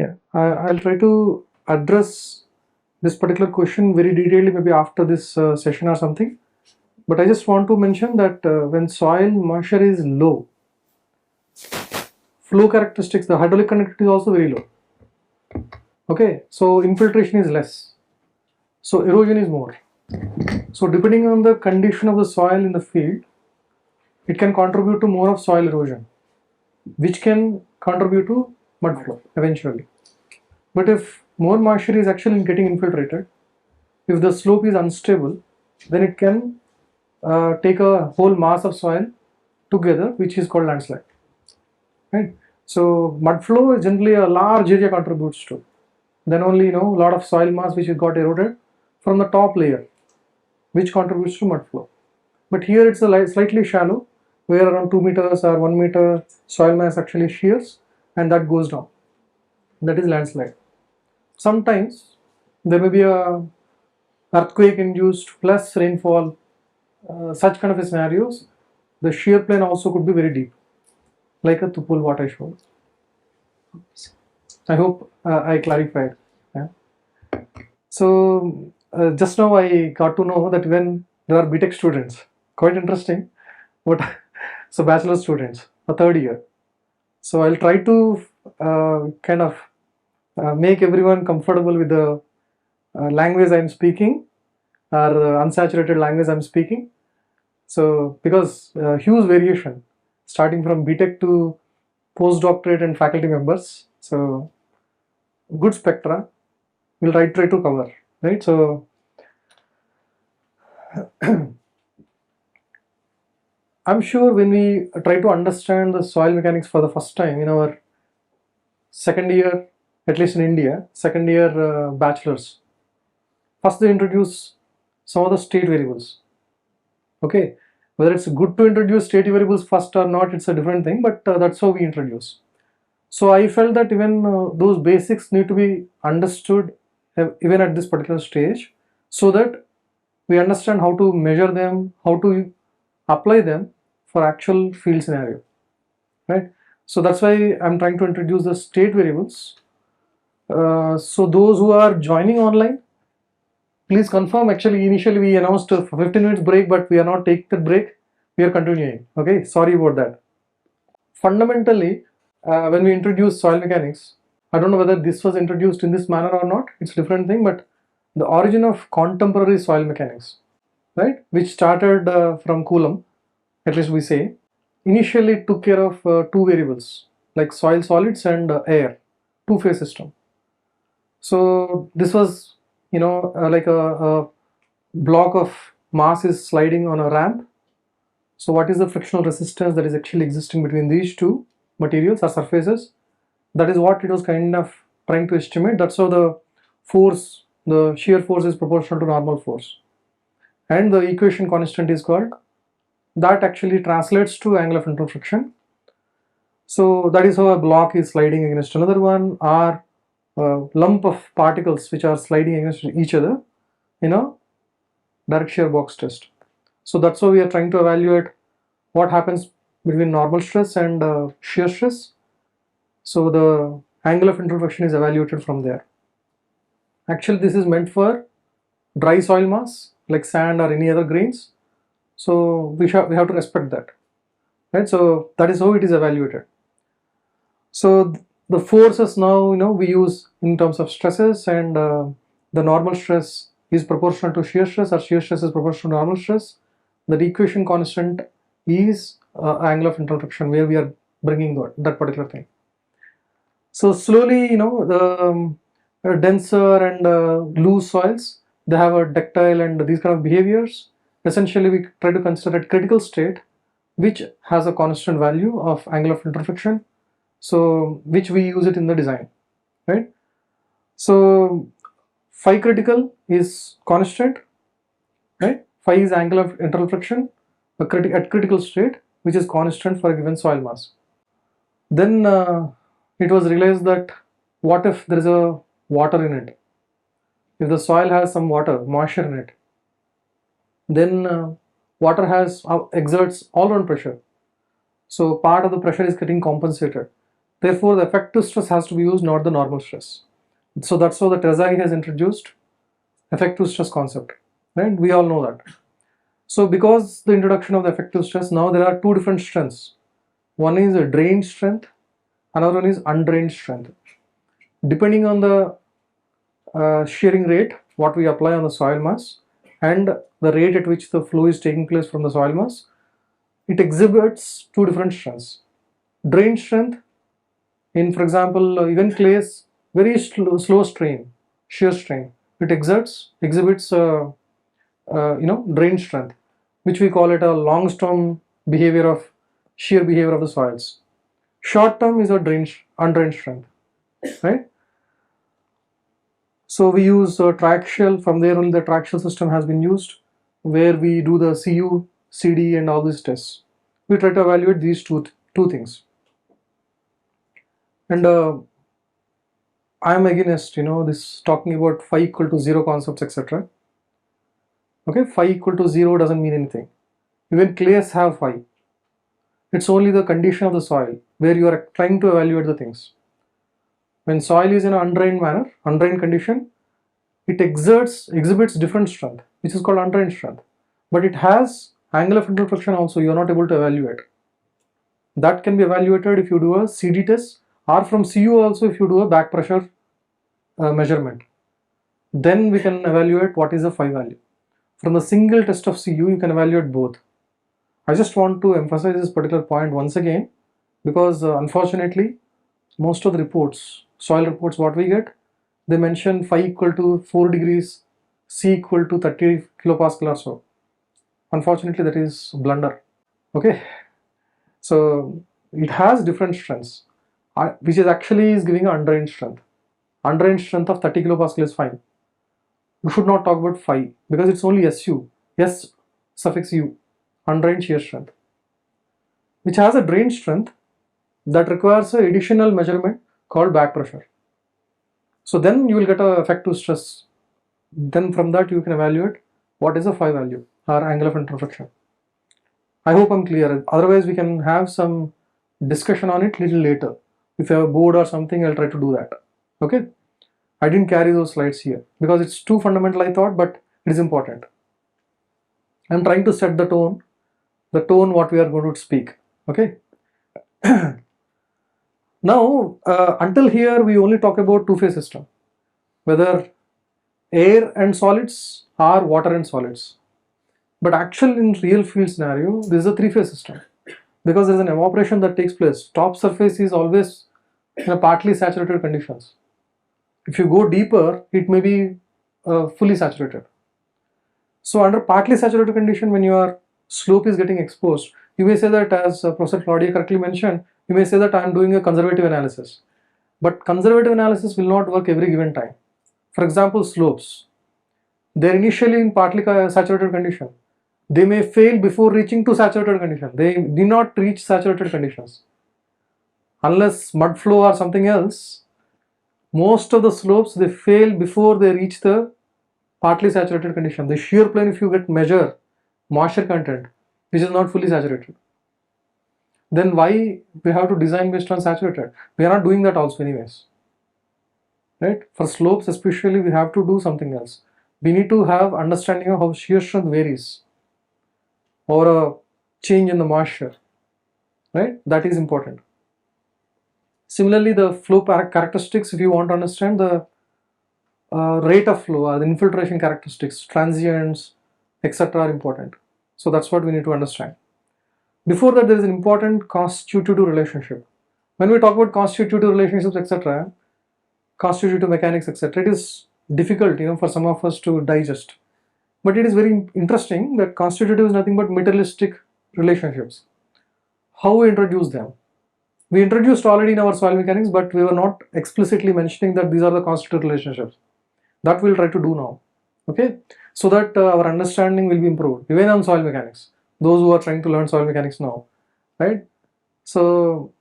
Yeah, I'll try to address this particular question very detailedly maybe after this session or something. But I just want to mention that when soil moisture is low, flow characteristics, the hydraulic conductivity is also very low. Okay, so infiltration is less, so erosion is more. So depending on the condition of the soil in the field, it can contribute to more of soil erosion, which can contribute to mud flow eventually. But if more moisture is actually getting infiltrated, if the slope is unstable, then it can take a whole mass of soil together, which is called landslide. Right? So mud flow is generally a large area contributes to. Then only a lot of soil mass which got eroded from the top layer, which contributes to mud flow. But here it's a slightly shallow, where around 2 meters or 1 meter soil mass actually shears, and that goes down. That is landslide. Sometimes there may be a earthquake induced plus rainfall, such kind of scenarios. The shear plane also could be very deep, like a Tupul what I showed. I hope I clarified. Yeah. So just now I got to know that when there are BTech students, quite interesting. But so bachelor students, a third year. So I'll try to kind of make everyone comfortable with the language I'm speaking, or the unsaturated language I'm speaking. So because huge variation, starting from BTech to postdoctorate and faculty members. So good spectra. We'll try to cover, right? So I'm sure when we try to understand the soil mechanics for the first time in our second year, at least in India, second year bachelors, first they introduce some of the state variables. Okay, whether it's good to introduce state variables first or not, it's a different thing, but that's how we introduce. So I felt that even those basics need to be understood even at this particular stage, so that we understand how to measure them, how to apply them for actual field scenario, right? So that's why I'm trying to introduce the state variables. So those who are joining online, please confirm. Actually, initially we announced a 15 minutes break, but we are not taking the break. We are continuing. Okay, sorry about that. Fundamentally, when we introduce soil mechanics, I don't know whether this was introduced in this manner or not. It's a different thing, but the origin of contemporary soil mechanics, right, which started from Coulomb, at least we say, initially took care of two variables like soil solids and air, two-phase system. So this was, like a block of mass is sliding on a ramp. So what is the frictional resistance that is actually existing between these two materials or surfaces? That is what it was kind of trying to estimate. That's how the force, the shear force, is proportional to normal force. And the equation constant is called, that actually translates to angle of internal friction. So that is how a block is sliding against another one, or a lump of particles which are sliding against each other in a direct shear box test. So that's how we are trying to evaluate what happens between normal stress and shear stress. So the angle of internal friction is evaluated from there. Actually, this is meant for dry soil mass like sand or any other grains. So we have to respect that, right? So that is how it is evaluated. So the forces now we use in terms of stresses, and the normal stress is proportional to shear stress, or shear stress is proportional to normal stress. The equation constant is angle of internal friction, where we are bringing that particular thing. So slowly, the denser and loose soils, they have a ductile and these kind of behaviors. Essentially, we try to consider at critical state, which has a constant value of angle of internal friction. So which we use it in the design, right? So phi critical is constant, right? Phi is angle of internal friction at critical state, which is constant for a given soil mass. Then it was realized that what if there is a water in it? If the soil has some water, moisture in it, then water exerts all around pressure. So part of the pressure is getting compensated. Therefore, the effective stress has to be used, not the normal stress. So that's how the Terzaghi has introduced effective stress concept, right? We all know that. So because the introduction of the effective stress, now there are two different strengths. One is a drained strength, another one is undrained strength. Depending on the shearing rate, what we apply on the soil mass, and the rate at which the flow is taking place from the soil mass, it exhibits two different strengths. Drained strength, in for example, even clays, very slow strain, shear strain, it exhibits drained strength, which we call it a long term behavior of shear behavior of the soils. Short term is a undrained strength, right? So we use triaxial. From there only the triaxial system has been used, where we do the CU, CD and all these tests. We try to evaluate these two things. And I am against this talking about phi equal to 0 concepts, etc. Okay, phi equal to 0 doesn't mean anything. Even clays have phi. It's only the condition of the soil where you are trying to evaluate the things. When soil is in an undrained condition, it exhibits different strength, which is called undrained strength. But it has angle of introflexion also, you are not able to evaluate. That can be evaluated if you do a CD test, or from CU also if you do a back pressure measurement. Then we can evaluate what is the phi value. From the single test of CU, you can evaluate both. I just want to emphasize this particular point once again, because unfortunately, most of the reports, soil reports, what we get, they mention phi equal to 4 degrees, C equal to 30 kilopascal or so. Unfortunately, that is blunder. Okay, so it has different strengths, which is actually is giving an undrained strength. Undrained strength of 30 kilopascal is fine. You should not talk about phi because it's only SU, S suffix U, undrained shear strength, which has a drained strength that requires an additional measurement called back pressure. So then you will get an effective stress. Then from that you can evaluate what is the phi value or angle of introflexion. I hope I'm clear. Otherwise we can have some discussion on it little later. If you have a board or something, I'll try to do that. Okay. I didn't carry those slides here because it's too fundamental, I thought, but it is important. I'm trying to set the tone what we are going to speak. Okay. Now, until here, we only talk about two-phase system, whether air and solids or water and solids. But actually, in real field scenario, this is a three-phase system because there is an evaporation that takes place. Top surface is always in a partly saturated conditions. If you go deeper, it may be fully saturated. So under partly saturated condition, when your slope is getting exposed, you may say that, as Professor Claudia correctly mentioned, you may say that I am doing a conservative analysis. But conservative analysis will not work every given time. For example, slopes. They are initially in partly saturated condition. They may fail before reaching to saturated condition. They do not reach saturated conditions. Unless mud flow or something else, most of the slopes, they fail before they reach the partly saturated condition. The shear plane, if you measure moisture content, which is not fully saturated, then why we have to design based on saturated? We are not doing that also anyways, right? For slopes especially, we have to do something else. We need to have understanding of how shear strength varies or a change in the moisture, right? That is important. Similarly, the flow characteristics, if you want to understand the rate of flow or the infiltration characteristics, transients, etc. are important. So that's what we need to understand. Before that, there is an important constitutive relationship. When we talk about constitutive relationships, etc., constitutive mechanics, etc., it is difficult, for some of us to digest. But it is very interesting that constitutive is nothing but materialistic relationships. How we introduce them? We introduced already in our soil mechanics, but we were not explicitly mentioning that these are the constitutive relationships. That we'll try to do now, okay? So that our understanding will be improved, even on soil mechanics. Those who are trying to learn soil mechanics now, right? So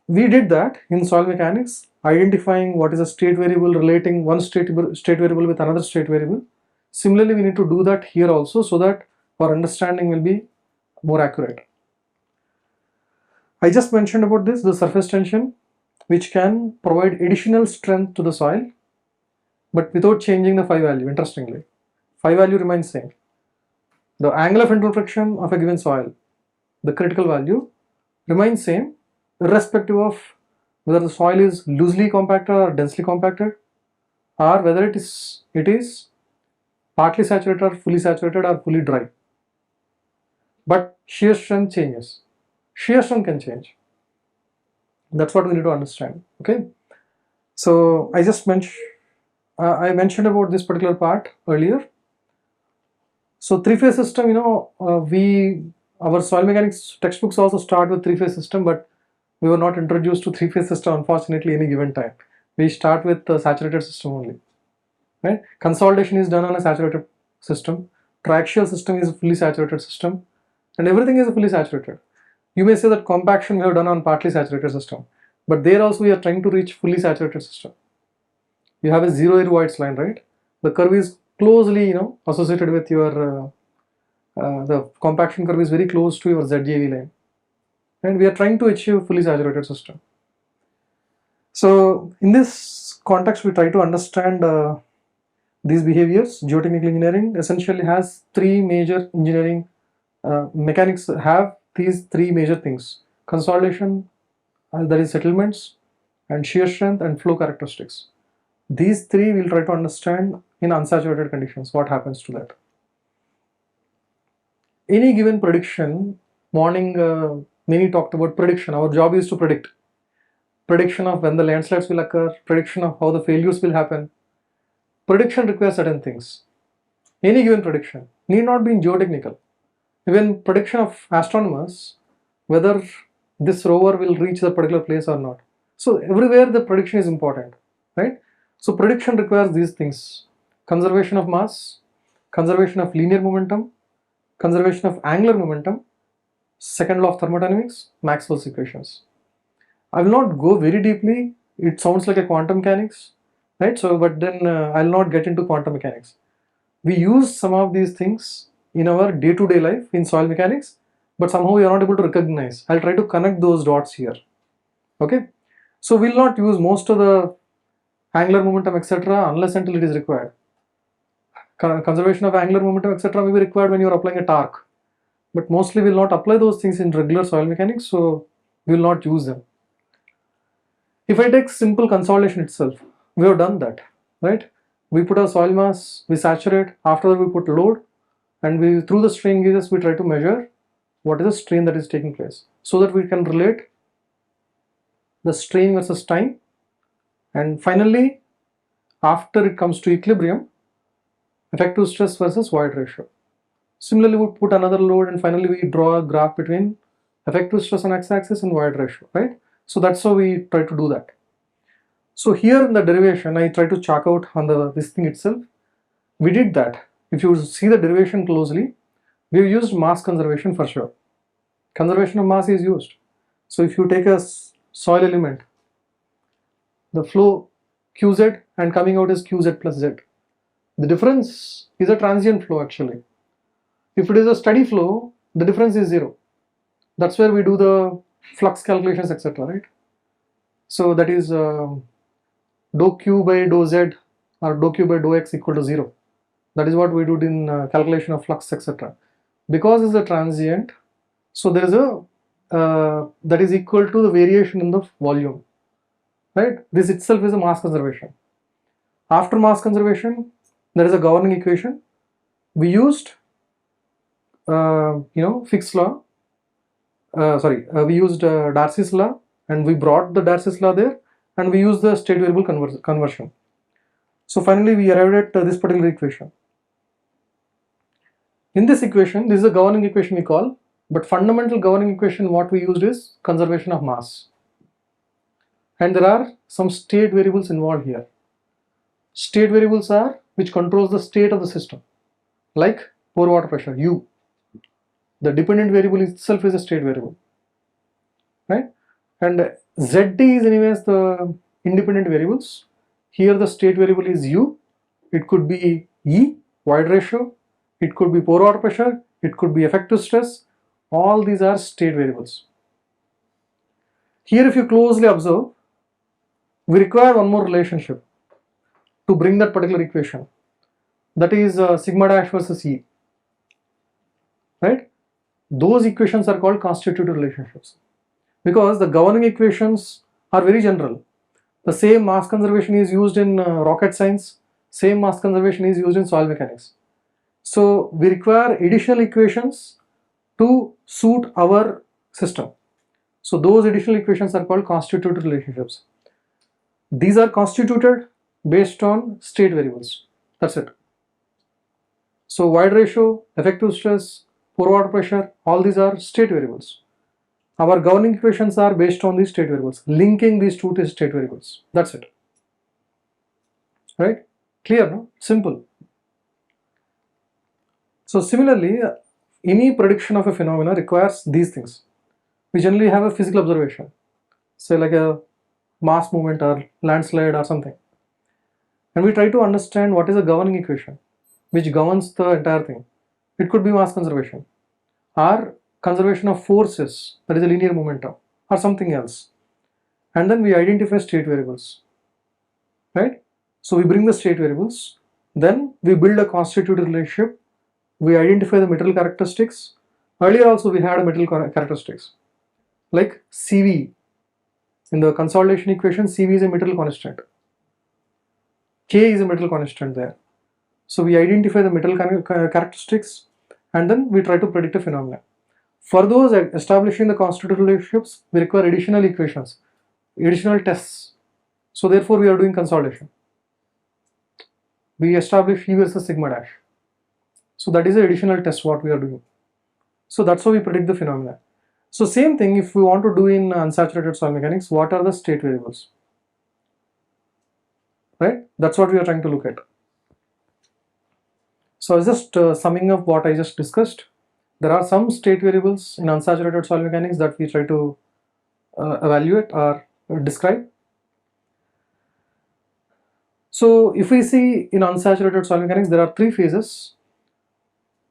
we did that in soil mechanics, identifying what is a state variable, relating one state variable with another state variable. Similarly, we need to do that here also so that our understanding will be more accurate. I just mentioned about this, the surface tension. which can provide additional strength to the soil, but without changing the phi value. Interestingly, phi value remains same. The angle of internal friction of a given soil, the critical value, remains same irrespective of whether the soil is loosely compacted or densely compacted, or whether it is partly saturated or fully saturated or fully dry. But shear strength changes. Shear strength can change. That's what we need to understand. Okay. So I just I mentioned about this particular part earlier. So three-phase system, our soil mechanics textbooks also start with three-phase system, but we were not introduced to three-phase system, unfortunately, any given time. We start with the saturated system only, right? Consolidation is done on a saturated system. Triaxial system is a fully saturated system, and everything is fully saturated. You may say that compaction we have done on partly saturated system, but there also we are trying to reach fully saturated system. You have a zero air voids line, right? The curve is closely, associated with your the compaction curve is very close to your ZJV line, and we are trying to achieve fully saturated system. So in this context, we try to understand these behaviors. Geotechnical engineering essentially has three major engineering mechanics have these three major things: consolidation, that is settlements, and shear strength and flow characteristics. These three we'll try to understand in unsaturated conditions, what happens to that. Any given prediction, morning many talked about prediction. Our job is to predict. Prediction of when the landslides will occur, prediction of how the failures will happen. Prediction requires certain things. Any given prediction need not be in geotechnical. Even prediction of astronomers, whether this rover will reach the particular place or not. So everywhere the prediction is important, right? So prediction requires these things: conservation of mass, conservation of linear momentum, conservation of angular momentum, second law of thermodynamics, Maxwell's equations. I will not go very deeply. It sounds like a quantum mechanics, right? So, but then I'll not get into quantum mechanics. We use some of these things in our day-to-day life in soil mechanics, but somehow we are not able to recognize. I'll try to connect those dots here. Okay. So we'll not use most of the angular momentum, etc., unless until it is required. Conservation of angular momentum, etc., may be required when you are applying a torque, but mostly we will not apply those things in regular soil mechanics, so we will not use them. If I take simple consolidation itself, we have done that, right? We put our soil mass, we saturate, after that we put load, and we, through the strain gauges, we try to measure what is the strain that is taking place, so that we can relate the strain versus time, and finally, after it comes to equilibrium, effective stress versus void ratio. Similarly, we put another load, and finally we draw a graph between effective stress on x-axis and void ratio, right? So that's how we try to do that. So here in the derivation, I try to chalk out on this thing itself. We did that. If you see the derivation closely, we've used mass conservation for sure. Conservation of mass is used. So if you take a soil element, the flow QZ and coming out is QZ plus Z. The difference is a transient flow actually. If it is a steady flow, the difference is zero. That's where we do the flux calculations, etc., right? So that is dou Q by dou Z or dou Q by dou X equal to 0. That is what we do in calculation of flux, etc. Because it's a transient, so there is a that is equal to the variation in the volume, right? This itself is a mass conservation. After mass conservation, there is a governing equation. We used Fick's law. We used Darcy's law, and we brought the Darcy's law there, and we used the state variable conversion. So finally we arrived at this particular equation. In this equation, this is a governing equation we call, but fundamental governing equation what we used is conservation of mass. And there are some state variables involved here. State variables are which controls the state of the system, like pore water pressure, U. The dependent variable itself is a state variable, right? And ZT is anyways the independent variables. Here the state variable is U. It could be E, void ratio. It could be pore water pressure. It could be effective stress. All these are state variables. Here if you closely observe, we require one more relationship to bring that particular equation. That is sigma dash versus E, right? Those equations are called constitutive relationships because the governing equations are very general. The same mass conservation is used in rocket science, same mass conservation is used in soil mechanics. So we require additional equations to suit our system. So those additional equations are called constitutive relationships. These are constituted based on state variables. That's it. So void ratio, effective stress, pore water pressure, all these are state variables. Our governing equations are based on these state variables, linking these two to state variables. That's it. Right? Clear, no? Simple. So similarly, any prediction of a phenomena requires these things. We generally have a physical observation, say like a mass movement or landslide or something. And we try to understand what is a governing equation which governs the entire thing. It could be mass conservation or conservation of forces, that is a linear momentum, or something else. And then we identify state variables, right? So we bring the state variables, then we build a constitutive relationship, we identify the material characteristics. Earlier also we had a material characteristics like CV. In the consolidation equation, CV is a material constant, K is a material constant there. So we identify the material characteristics and then we try to predict a phenomenon. For those establishing the constitutive relationships, we require additional equations, additional tests. So therefore we are doing consolidation. We establish E versus sigma dash. So that is an additional test what we are doing. So that's how we predict the phenomena. So same thing if we want to do in unsaturated soil mechanics, what are the state variables? Right? That's what we are trying to look at. So just summing up what I just discussed, there are some state variables in unsaturated soil mechanics that we try to evaluate or describe. So if we see in unsaturated soil mechanics, there are three phases.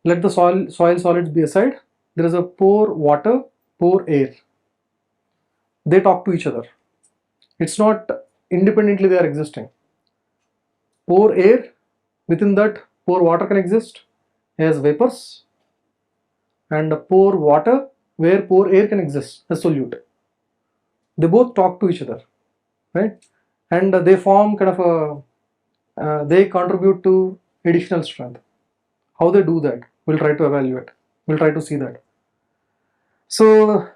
Let the soil solids be aside. There is a pore water, pore air. They talk to each other. It's not independently they are existing. Pore air, within that pore water can exist as vapors, and pore water where pore air can exist as solute. They both talk to each other, right? And they form kind of a, they contribute to additional strength. How they do that, we'll try to evaluate. We'll try to see that. So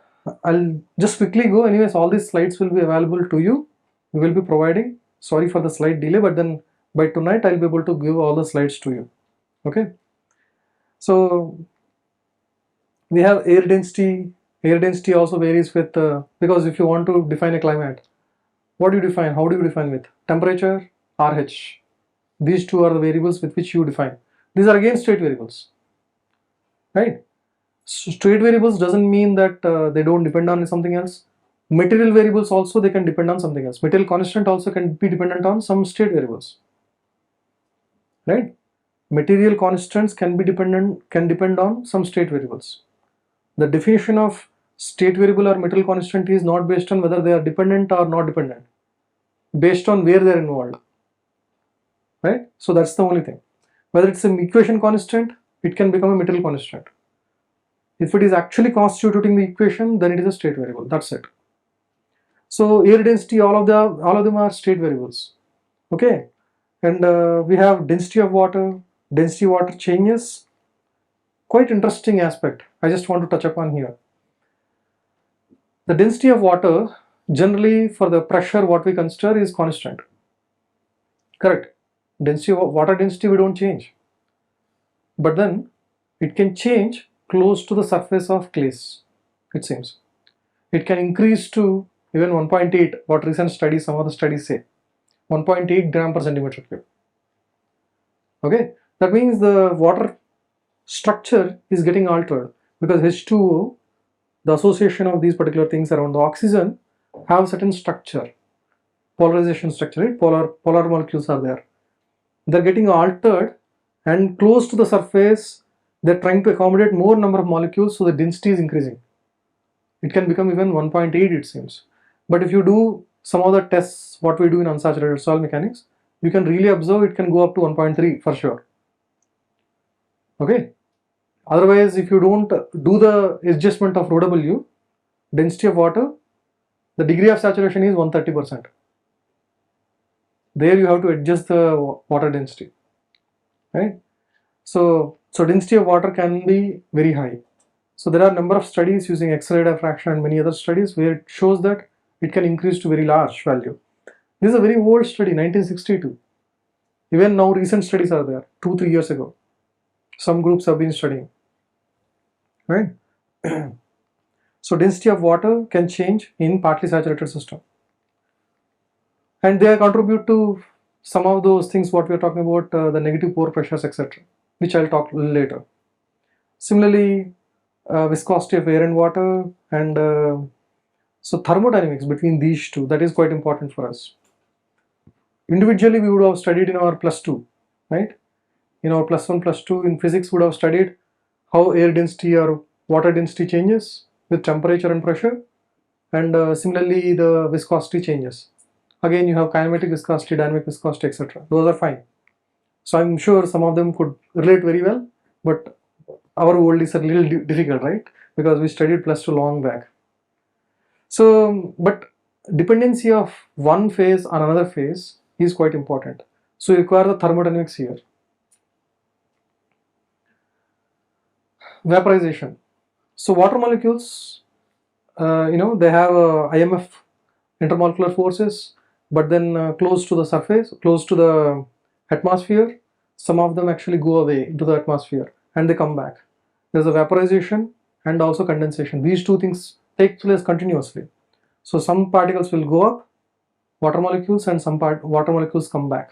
I'll just quickly go. Anyways, all these slides will be available to you. We will be providing. Sorry for the slide delay, but then by tonight I'll be able to give all the slides to you. Okay. So we have air density. Air density also varies with because if you want to define a climate, what do you define? How do you define with? Temperature, RH. These two are the variables with which you define. These are again state variables, right? So state variables doesn't mean that they don't depend on something else. Material variables also, they can depend on something else. Material constant also can be dependent on some state variables, right? Material constants can depend on some state variables. The definition of state variable or material constant is not based on whether they are dependent or not dependent, based on where they are involved, right? So that's the only thing. Whether it's an equation constant, it can become a material constant. If it is actually constituting the equation, then it is a state variable. That's it. So air density, all of them are state variables. Okay, and we have density of water. Density of water changes. Quite interesting aspect. I just want to touch upon here. The density of water, generally for the pressure, what we consider is constant. Correct. Density of water density we don't change, but then it can change close to the surface of clays. It seems it can increase to even 1.8. What recent studies, some of the studies say 1.8 gram per centimeter cube. Okay, that means the water structure is getting altered because H2O, the association of these particular things around the oxygen, have certain structure, polarization structure, right? Polar molecules are there. They're getting altered, and close to the surface they're trying to accommodate more number of molecules, so the density is increasing. It can become even 1.8 it seems. But if you do some of the tests what we do in unsaturated soil mechanics, you can really observe it can go up to 1.3 for sure. Okay. Otherwise, if you don't do the adjustment of ρW, density of water, the degree of saturation is 130%. There you have to adjust the water density, right? So density of water can be very high. So there are a number of studies using X-ray diffraction and many other studies where it shows that it can increase to very large value. This is a very old study, 1962. Even now recent studies are there, 2-3 years ago. Some groups have been studying, right? So density of water can change in partly saturated system. And they contribute to some of those things what we are talking about, the negative pore pressures, etc., which I'll talk a little later. Similarly, viscosity of air and water, and so thermodynamics between these two, that is quite important for us. Individually, we would have studied in our +2, right? In our +1, +2 in physics, would have studied how air density or water density changes with temperature and pressure, and similarly the viscosity changes. Again, you have kinematic viscosity, dynamic viscosity, etc. Those are fine. So I'm sure some of them could relate very well, but our world is a little difficult, right? Because we studied +2 long back. So, but dependency of one phase on another phase is quite important. So you require the thermodynamics here. Vaporization. So water molecules, they have IMF, intermolecular forces, but then close to the surface, close to the atmosphere, some of them actually go away into the atmosphere and they come back. There's a vaporization and also condensation. These two things take place continuously. So some particles will go up, water molecules, and some water molecules come back.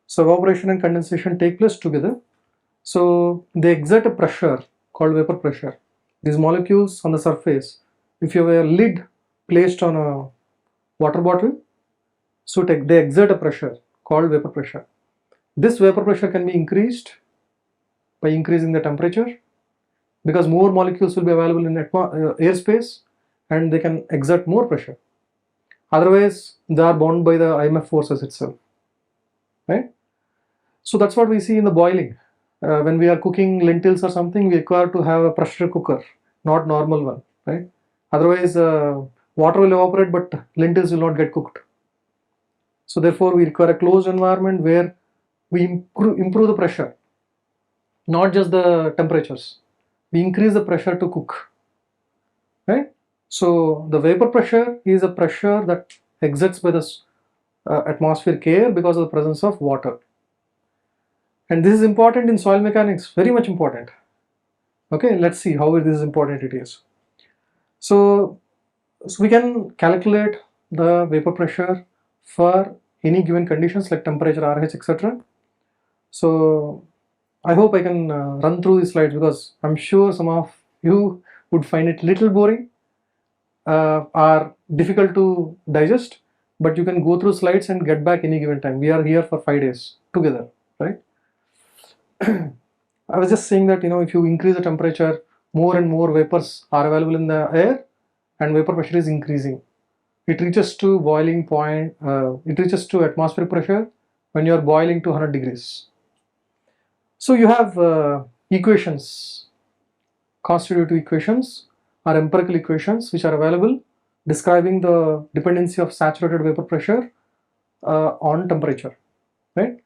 So evaporation and condensation take place together. So they exert a pressure called vapor pressure. These molecules on the surface, if you have a lid placed on a water bottle, so they exert a pressure called vapor pressure. This vapor pressure can be increased by increasing the temperature, because more molecules will be available in airspace and they can exert more pressure. Otherwise, they are bound by the IMF forces itself, right? So that's what we see in the boiling. When we are cooking lentils or something, we require to have a pressure cooker, not normal one, right? Otherwise, water will evaporate, but lentils will not get cooked. So therefore, we require a closed environment where we improve the pressure, not just the temperatures. We increase the pressure to cook, right? So the vapor pressure is a pressure that exerts by the atmospheric air because of the presence of water. And this is important in soil mechanics, very much important. Okay, let's see how this is important it is. So we can calculate the vapor pressure for any given conditions like temperature, RH, etc. So I hope I can run through these slides, because I'm sure some of you would find it little boring or difficult to digest, but you can go through slides and get back any given time. We are here for 5 days together, right? I was just saying that, if you increase the temperature, more and more vapors are available in the air and vapor pressure is increasing. It reaches to boiling point, it reaches to atmospheric pressure when you are boiling to 100 degrees. So you have equations, constitutive equations or empirical equations which are available describing the dependency of saturated vapor pressure on temperature, right?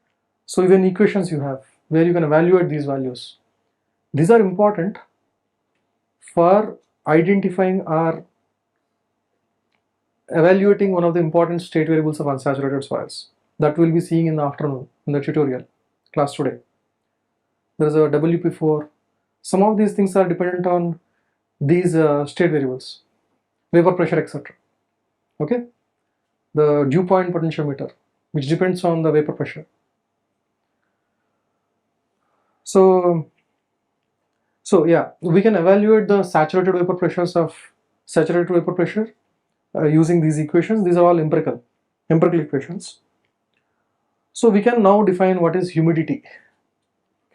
So even equations you have where you can evaluate these values. These are important for identifying or evaluating one of the important state variables of unsaturated soils that we'll be seeing in the afternoon in the tutorial class today. There is a WP4. Some of these things are dependent on these state variables, vapor pressure, etc. Okay, the dew point potentiometer, which depends on the vapor pressure. So yeah, we can evaluate the saturated vapor pressures of saturated vapor pressure using these equations. These are all empirical equations. So we can now define what is humidity.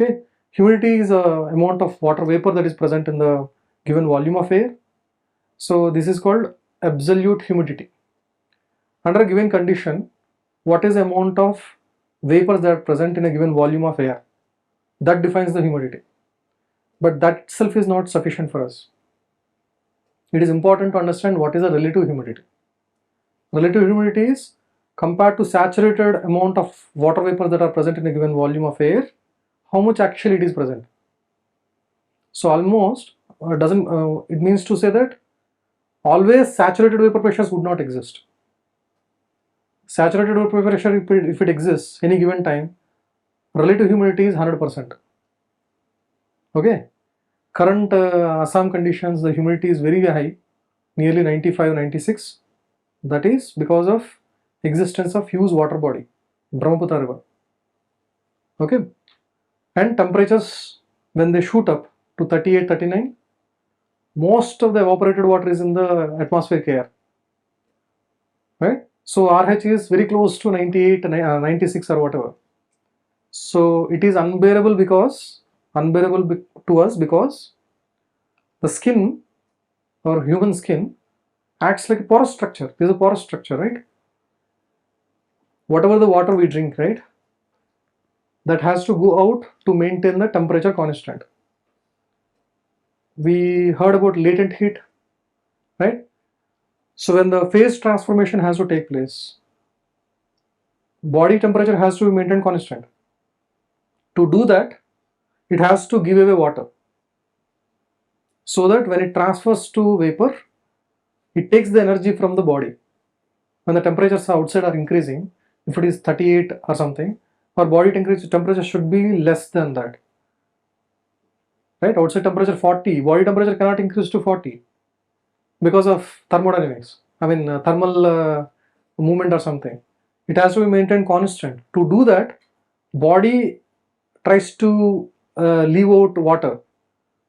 Okay, humidity is a amount of water vapor that is present in the given volume of air. So this is called absolute humidity. Under a given condition, what is the amount of vapors that are present in a given volume of air? That defines the humidity. But that itself is not sufficient for us. It is important to understand what is the relative humidity. Relative humidity is compared to saturated amount of water vapors that are present in a given volume of air, how much actually it is present. So almost it means to say that always saturated vapor pressures would not exist. Saturated vapor pressure, if it exists any given time, relative humidity is 100%. Okay. Current Assam conditions, the humidity is very high, nearly 95, 96. That is because of existence of huge water body, Brahmaputra river. Okay. And temperatures, when they shoot up to 38, 39, most of the evaporated water is in the atmospheric air. Right? So RH is very close to 98, 96 or whatever. So it is unbearable to us because the skin or human skin acts like a porous structure. There is a porous structure, right? Whatever the water we drink, right, that has to go out to maintain the temperature constant. We heard about latent heat, right? So when the phase transformation has to take place, body temperature has to be maintained constant. To do that, it has to give away water, so that when it transfers to vapor, it takes the energy from the body. When the temperatures outside are increasing, if it is 38 or something, our body temperature should be less than that. Right? Outside temperature 40, body temperature cannot increase to 40 because of thermodynamics. I mean thermal movement or something. It has to be maintained constant. To do that, body tries to leave out water,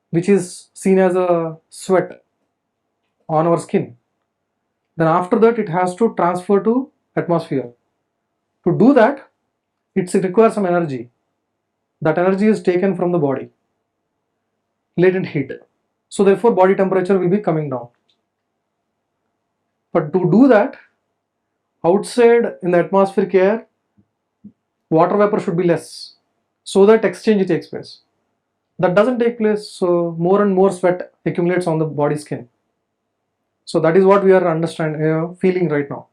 which is seen as a sweat on our skin. Then after that, it has to transfer to atmosphere. To do that, it requires some energy. That energy is taken from the body, latent heat. So therefore, body temperature will be coming down. But to do that, outside in the atmospheric air, water vapor should be less, so that exchange takes place. That doesn't take place, so more and more sweat accumulates on the body skin. So that is what we are feeling right now.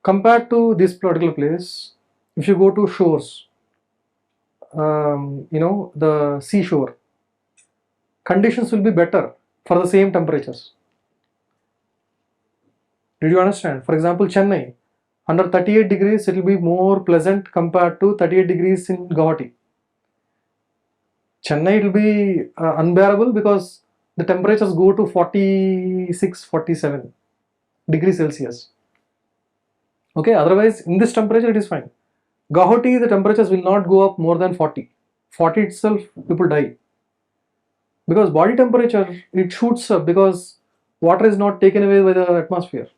Compared to this particular place, if you go to shores, the seashore, conditions will be better for the same temperatures. Did you understand? For example, Chennai, under 38 degrees, it will be more pleasant compared to 38 degrees in Guwahati. Chennai, it will be unbearable because the temperatures go to 46, 47 degrees Celsius. Okay, otherwise in this temperature it is fine. Guwahati, the temperatures will not go up more than 40. 40 itself, people die. Because body temperature, it shoots up because water is not taken away by the atmosphere.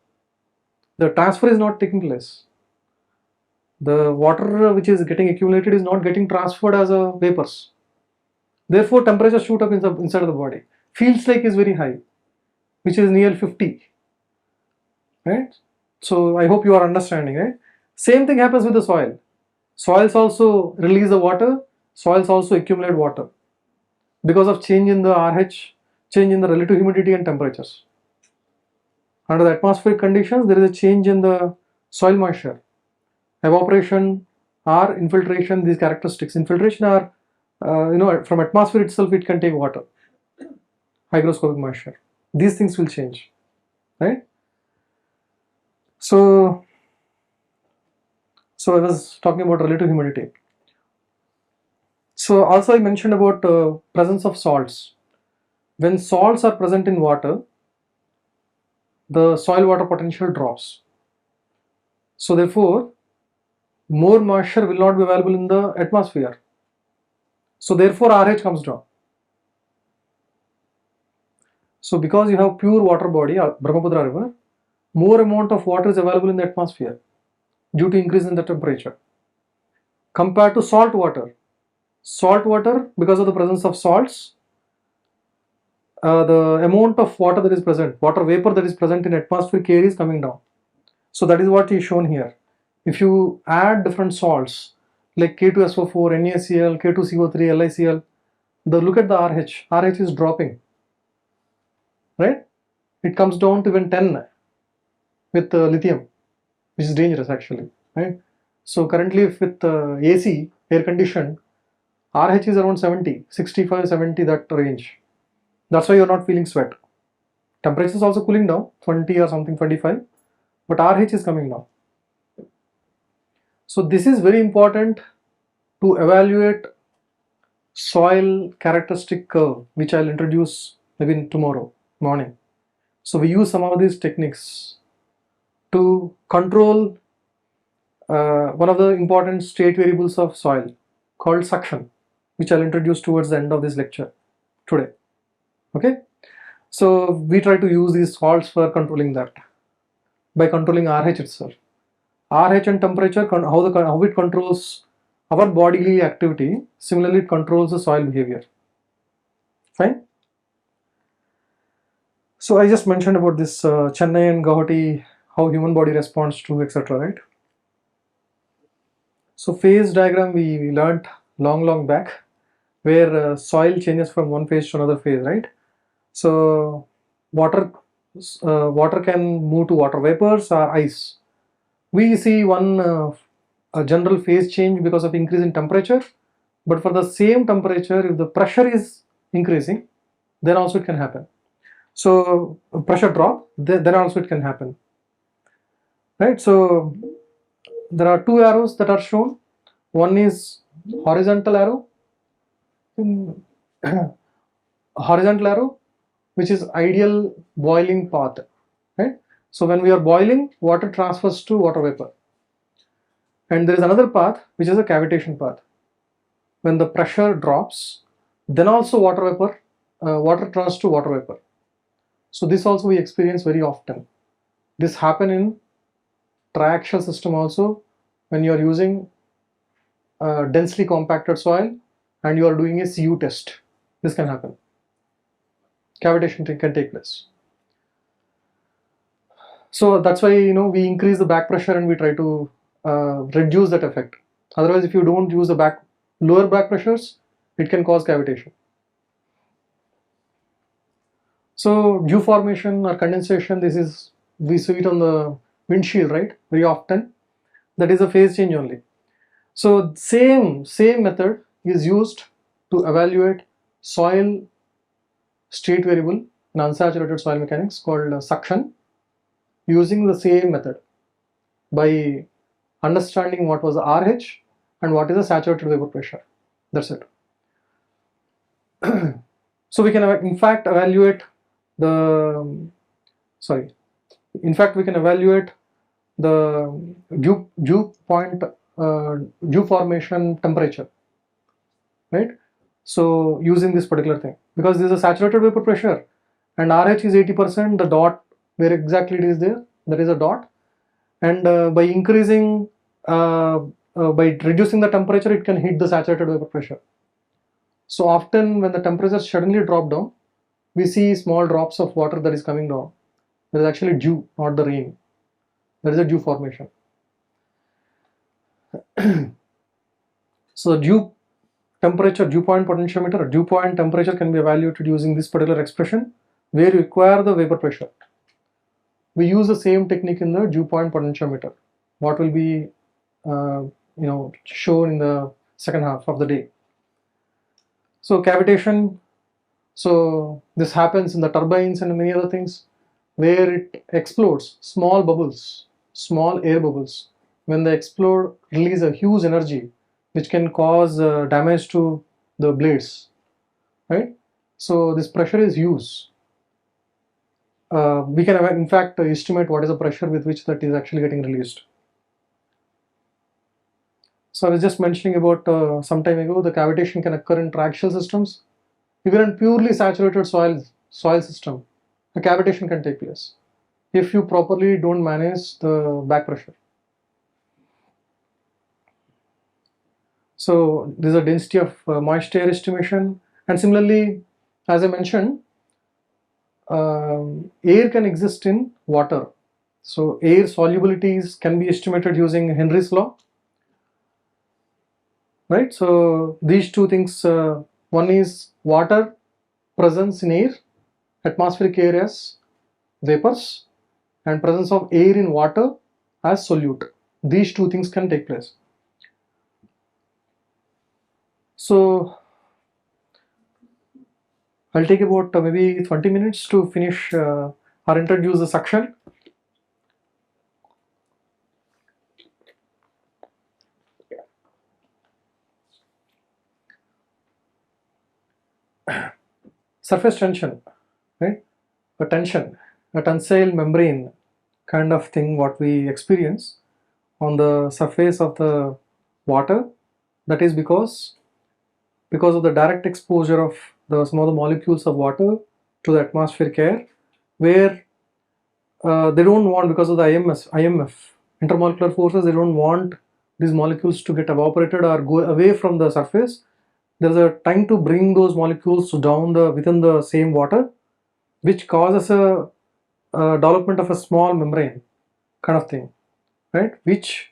The transfer is not taking place. The water which is getting accumulated is not getting transferred as a vapors. Therefore, temperature shoot up inside of the body. Feels like is very high, which is near 50. Right? So I hope you are understanding, right? Same thing happens with the soil. Soils also release the water, soils also accumulate water because of change in the RH, change in the relative humidity and temperatures. Under the atmospheric conditions, there is a change in the soil moisture, evaporation or infiltration. These characteristics, infiltration are from atmosphere itself, it can take water, hygroscopic moisture. These things will change, right? So I was talking about relative humidity. So also I mentioned about presence of salts. When salts are present in water, the soil water potential drops. So therefore, more moisture will not be available in the atmosphere. So therefore, RH comes down. So because you have pure water body, Brahmaputra river, more amount of water is available in the atmosphere due to increase in the temperature. Compared to salt water, because of the presence of salts, the amount of water that is present, water vapor that is present in atmospheric air is coming down. So that is what is shown here. If you add different salts like K2SO4, NaCl, K2CO3, LiCl, look at the RH. RH is dropping, right? It comes down to even 10 with lithium, which is dangerous actually, right? So currently with AC, air conditioned, RH is around 70, 65, 70, that range. That's why you're not feeling sweat. Temperature is also cooling down, 20 or something, 25, but RH is coming down. So this is very important to evaluate soil characteristic curve, which I'll introduce maybe tomorrow morning. So we use some of these techniques to control one of the important state variables of soil called suction, which I'll introduce towards the end of this lecture today. Okay, so we try to use these salts for controlling that by controlling RH itself. RH and temperature, how it controls our bodily activity, similarly it controls the soil behavior. Fine. So I just mentioned about this Chennai and Guwahati, how human body responds to, etc., right? So phase diagram we learnt long back, where soil changes from one phase to another phase, right? So water can move to water vapors or ice. We see one a general phase change because of increase in temperature, but for the same temperature, if the pressure is increasing, then also it can happen. So pressure drop, then also it can happen, right? So there are two arrows that are shown. One is horizontal arrow, horizontal arrow, which is ideal boiling path, right? So when we are boiling, water transfers to water vapor, and there is another path which is a cavitation path. When the pressure drops, then also water turns to water vapor. So this also we experience very often. This happen in triaxial system also, when you are using densely compacted soil and you are doing a CU test. This can happen. Cavitation can take place. So that's why we increase the back pressure and we try to reduce that effect. Otherwise, if you don't use the lower back pressures, it can cause cavitation. So dew formation or condensation, we see it on the windshield, right? Very often. That is a phase change only. So same method is used to evaluate soil state variable in unsaturated soil mechanics called suction, using the same method by understanding what was the RH and what is the saturated vapor pressure. That's it. So we can in fact evaluate the dew point, dew formation temperature, right? So using this particular thing, because this is a saturated vapor pressure and RH is 80%, the dot where exactly it is there, there is a dot, and by increasing by reducing the temperature, it can hit the saturated vapor pressure. So often when the temperature suddenly drop down, we see small drops of water that is coming down. There is actually dew, not the rain. There is a dew formation. So the dew point potentiometer or dew point temperature can be evaluated using this particular expression, where you require the vapor pressure. We use the same technique in the dew point potentiometer. What will be shown in the second half of the day. So cavitation, so this happens in the turbines and many other things, where it explodes small bubbles, small air bubbles. When they explode, release a huge energy which can cause damage to the blades, right? So this pressure is huge. We can in fact estimate what is the pressure with which that is actually getting released. So I was just mentioning about some time ago, the cavitation can occur in triaxial systems. Even in purely saturated soil system, the cavitation can take place if you properly don't manage the back pressure. So there is a density of moisture estimation, and similarly, as I mentioned, air can exist in water. So air solubilities can be estimated using Henry's law, right? So these two things, one is water presence in air, atmospheric air as vapors, and presence of air in water as solute. These two things can take place. So I'll take about maybe 20 minutes to finish or introduce the suction. Surface tension, right? A tension, a tensile membrane kind of thing what we experience on the surface of the water. That is because of the direct exposure of some of the molecules of water to the atmospheric air, where they don't want, because of the IMF, intermolecular forces, they don't want these molecules to get evaporated or go away from the surface. There's a time to bring those molecules down within the same water, which causes a development of a small membrane kind of thing, right? Which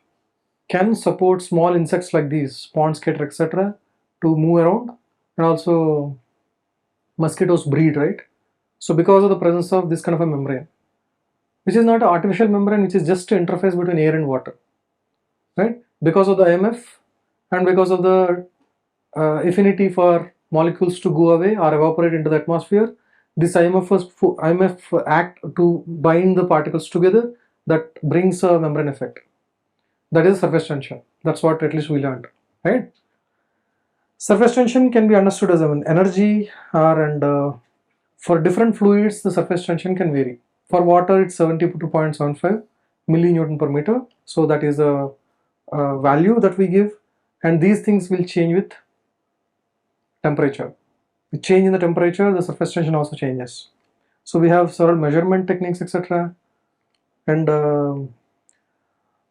can support small insects like these, pond skater, etc., to move around, and also mosquitoes breed, right? So because of the presence of this kind of a membrane, which is not an artificial membrane, which is just an interface between air and water, right? Because of the IMF and because of the affinity for molecules to go away or evaporate into the atmosphere, this IMF act to bind the particles together, that brings a membrane effect. That is surface tension. That's what at least we learned, right? Surface tension can be understood as an energy, and for different fluids, the surface tension can vary. For water, it's 72.75 millinewton per meter. So that is a value that we give, and these things will change with temperature. With change in the temperature, the surface tension also changes. So we have several measurement techniques, etc. And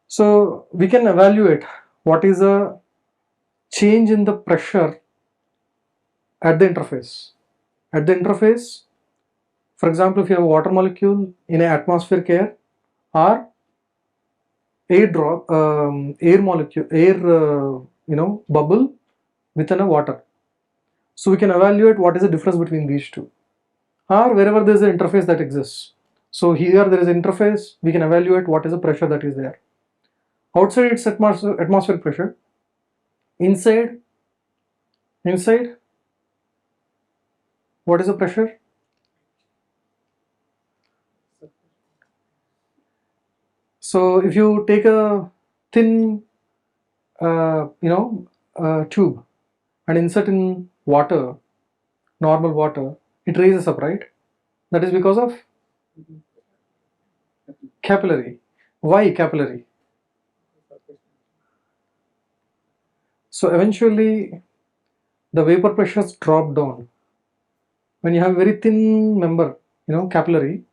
so we can evaluate what is a change in the pressure at the interface. At the interface, for example, if you have a water molecule in an atmospheric air, or air molecule, bubble within a water. So we can evaluate what is the difference between these two, or wherever there is an interface that exists. So here there is an interface, we can evaluate what is the pressure that is there. Outside it's atmospheric pressure. Inside, what is the pressure? So if you take a thin, tube and insert in water, normal water, it raises up, right? That is because of capillary. Why capillary? So eventually the vapor pressures drop down. When you have very thin member, capillary,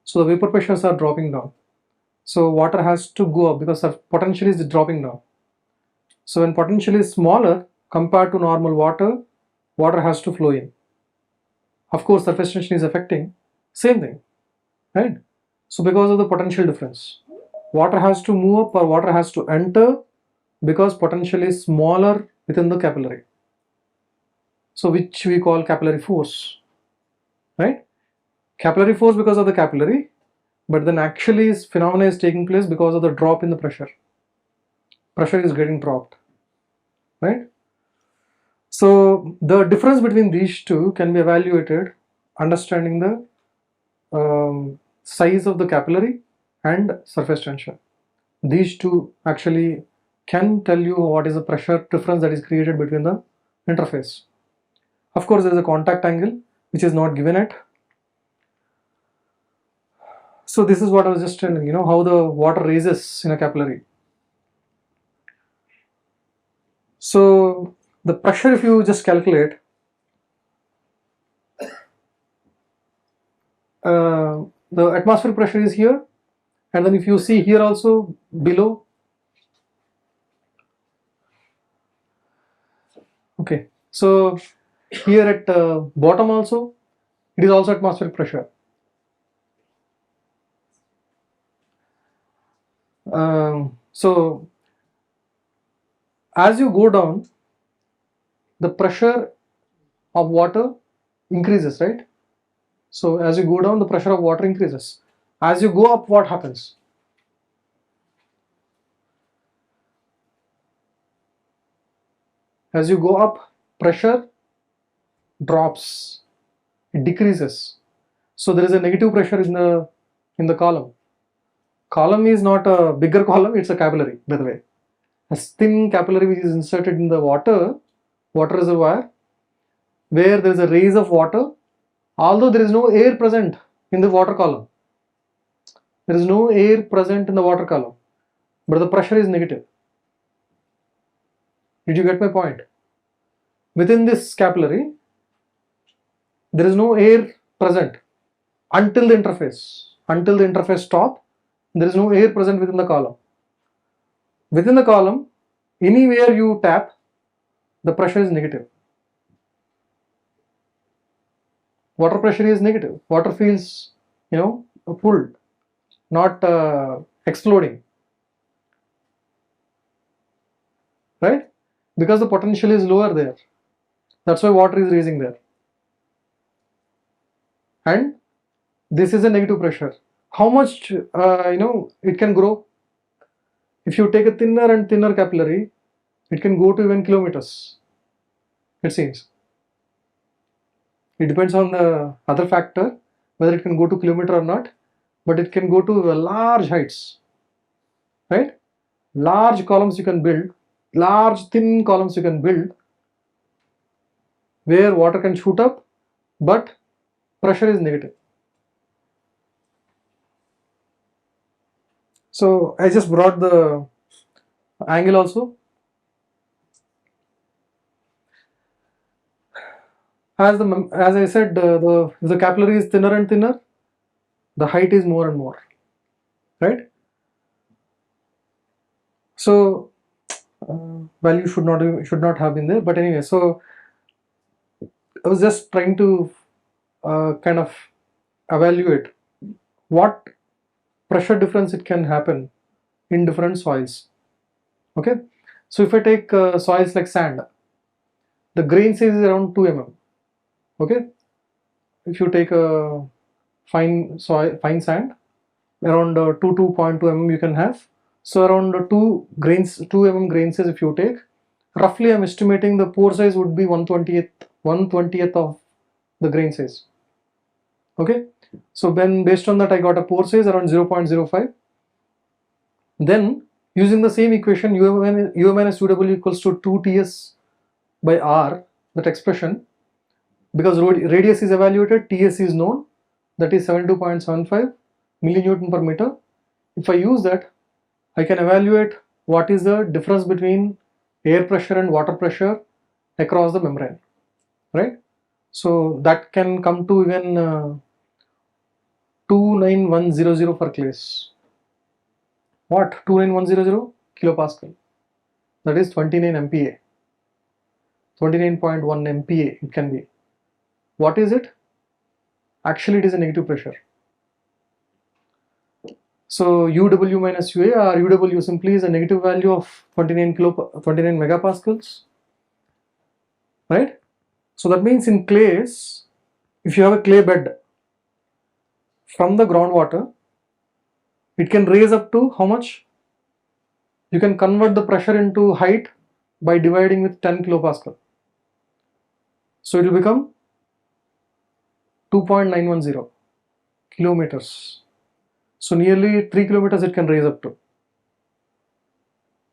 so the vapor pressures are dropping down. So water has to go up because the potential is dropping down. So when potential is smaller compared to normal water, water has to flow in. Of course, surface tension is affecting, same thing, right? So because of the potential difference, water has to move up or water has to enter because potential is smaller within the capillary. So which we call capillary force, right? Capillary force because of the capillary, but then actually phenomena is taking place because of the drop in the pressure. Pressure is getting dropped, right? So the difference between these two can be evaluated understanding the size of the capillary and surface tension. These two actually can tell you what is the pressure difference that is created between the interface. Of course, there is a contact angle which is not given at. So this is what I was just telling, how the water raises in a capillary. So the pressure, if you just calculate, the atmospheric pressure is here, and then if you see here also below, okay, so here at bottom also, it is also atmospheric pressure. So as you go down, the pressure of water increases, right? So as you go down, the pressure of water increases. As you go up, what happens? As you go up, pressure drops, it decreases. So there is a negative pressure in the column. Column is not a bigger column, it's a capillary, by the way. A thin capillary which is inserted in the water reservoir, where there is a raise of water, although there is no air present in the water column. There is no air present in the water column, but the pressure is negative. Did you get my point? Within this capillary, there is no air present until the interface. Until the interface stop, there is no air present within the column. Within the column, anywhere you tap, the pressure is negative. Water pressure is negative. Water feels, pulled, not exploding, right? Because the potential is lower there. That's why water is raising there. And this is a negative pressure. How much, it can grow? If you take a thinner and thinner capillary, it can go to even kilometers, it seems. It depends on the other factor, whether it can go to kilometer or not, but it can go to large heights, right? Large columns you can build, large thin columns you can build, where water can shoot up, but pressure is negative. So I just brought the angle also. As I said, if the capillary is thinner and thinner, the height is more and more, right? So value should not have been there, but anyway. So I was just trying to kind of evaluate what pressure difference it can happen in different soils. Okay, so if I take soils like sand, the grain size is around 2 mm. Okay, if you take a fine sand, around 2.2 mm you can have. So around 2 mm grain size if you take, roughly I'm estimating the pore size would be 1/20th of the grain size. Okay, so then based on that I got a pore size around 0.05. Then using the same equation, U minus UW equals to 2Ts by R, that expression, because radius is evaluated, Ts is known, that is 72.75 millinewton per meter. If I use that, I can evaluate what is the difference between air pressure and water pressure across the membrane, right? So that can come to even 29100 for clays. What? 29100 kilopascal. That is 29 MPa. 29.1 MPa it can be. What is it? Actually, it is a negative pressure. So UW minus UA, or UW simply is a negative value of 29 megapascals, right? So that means in clays, if you have a clay bed, from the groundwater, it can raise up to how much? You can convert the pressure into height by dividing with 10 kilopascal. So it will become 2.910 kilometers. So nearly 3 kilometers it can raise up to,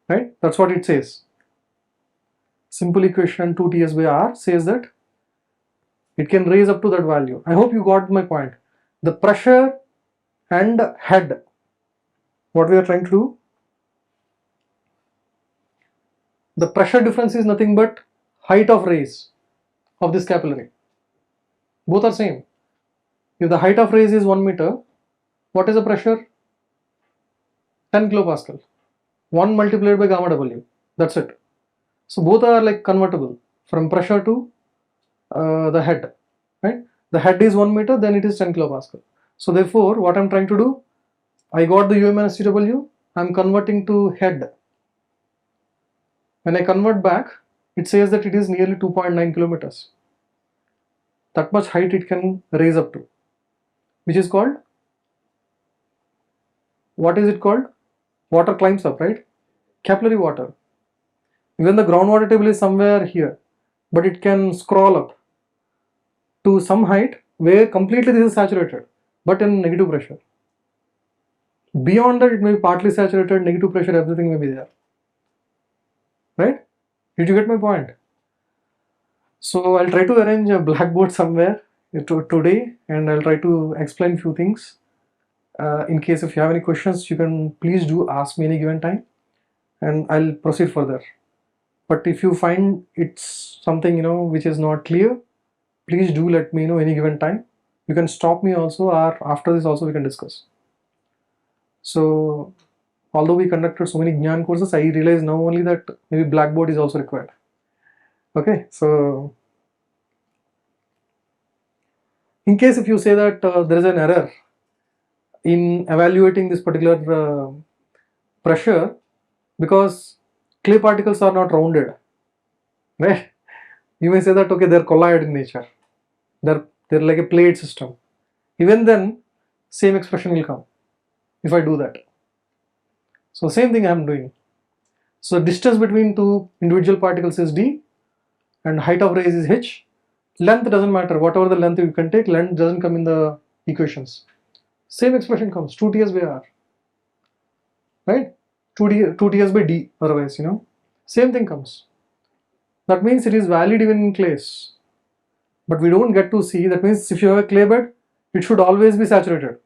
right? That's what it says. Simple equation 2Ts by R says that it can raise up to that value. I hope you got my point. The pressure and head, what we are trying to do, the pressure difference is nothing but height of raise of this capillary. Both are same. If the height of raise is 1 meter, what is the pressure? 10 kilopascal. 1 multiplied by gamma W. That's it. So both are like convertible from pressure to the head, right? The head is 1 meter, then it is 10 kilopascal. So therefore, what I'm trying to do, I got the U minus UW, I'm converting to head. When I convert back, it says that it is nearly 2.9 kilometers. That much height it can raise up to, which is called, what is it called? Water climbs up, right? Capillary water. Even the groundwater table is somewhere here, but it can scroll up to some height where completely this is saturated, but in negative pressure. Beyond that, it may be partly saturated, negative pressure, everything may be there. Right? Did you get my point? So I'll try to arrange a blackboard somewhere today, and I'll try to explain few things. In case if you have any questions, you can please do ask me any given time, and I'll proceed further. But if you find it's something which is not clear, please do let me know any given time. You can stop me also, or after this also we can discuss. So although we conducted so many Gyan courses, I realize now only that maybe blackboard is also required. Okay, so in case if you say that there is an error in evaluating this particular pressure because clay particles are not rounded, right? You may say that okay, they're colloid in nature, they're like a plate system. Even then, same expression will come if I do that. So same thing I am doing. So distance between two individual particles is d, and height of rays is h. Length doesn't matter, whatever the length you can take, length doesn't come in the equations. Same expression comes 2ts by r, right? 2ts by d, otherwise same thing comes. That means it is valid even in clays, but we don't get to see. That means if you have a clay bed, it should always be saturated.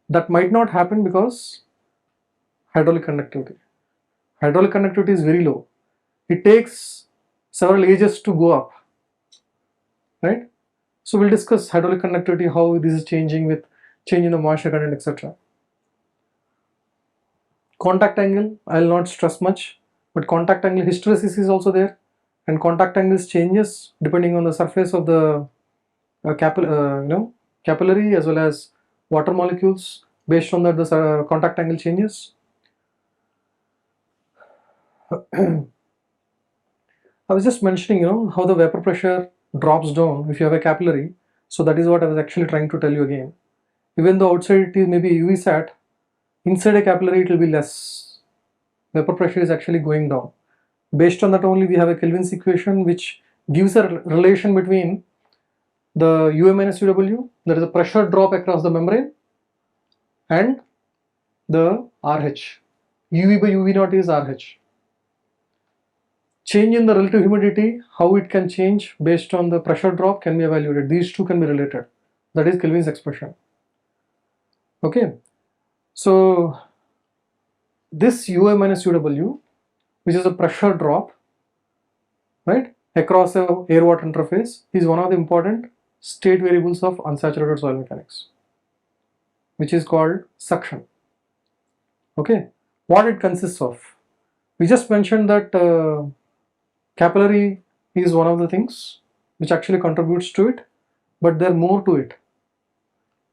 That might not happen because hydraulic conductivity. Hydraulic conductivity is very low. It takes several ages to go up, right? So we'll discuss hydraulic conductivity, how this is changing with change in the moisture content, etc. Contact angle, I'll not stress much, but contact angle hysteresis is also there, and contact angles changes depending on the surface of the capillary as well as water molecules. Based on that, the contact angle changes. I was just mentioning, how the vapor pressure drops down if you have a capillary. So that is what I was actually trying to tell you again. Even though outside it is maybe UV sat, inside a capillary it will be less. Vapor pressure is actually going down. Based on that only we have a Kelvin's equation which gives a relation between the UA minus UW, that is a pressure drop across the membrane, and the RH. UV by UV naught is RH. Change in the relative humidity, how it can change based on the pressure drop can be evaluated. These two can be related. That is Kelvin's expression. Okay. So this UA minus UW, which is a pressure drop, right, across a air-water interface, is one of the important state variables of unsaturated soil mechanics, which is called suction. Okay. What it consists of? We just mentioned that capillary is one of the things which actually contributes to it, but there are more to it.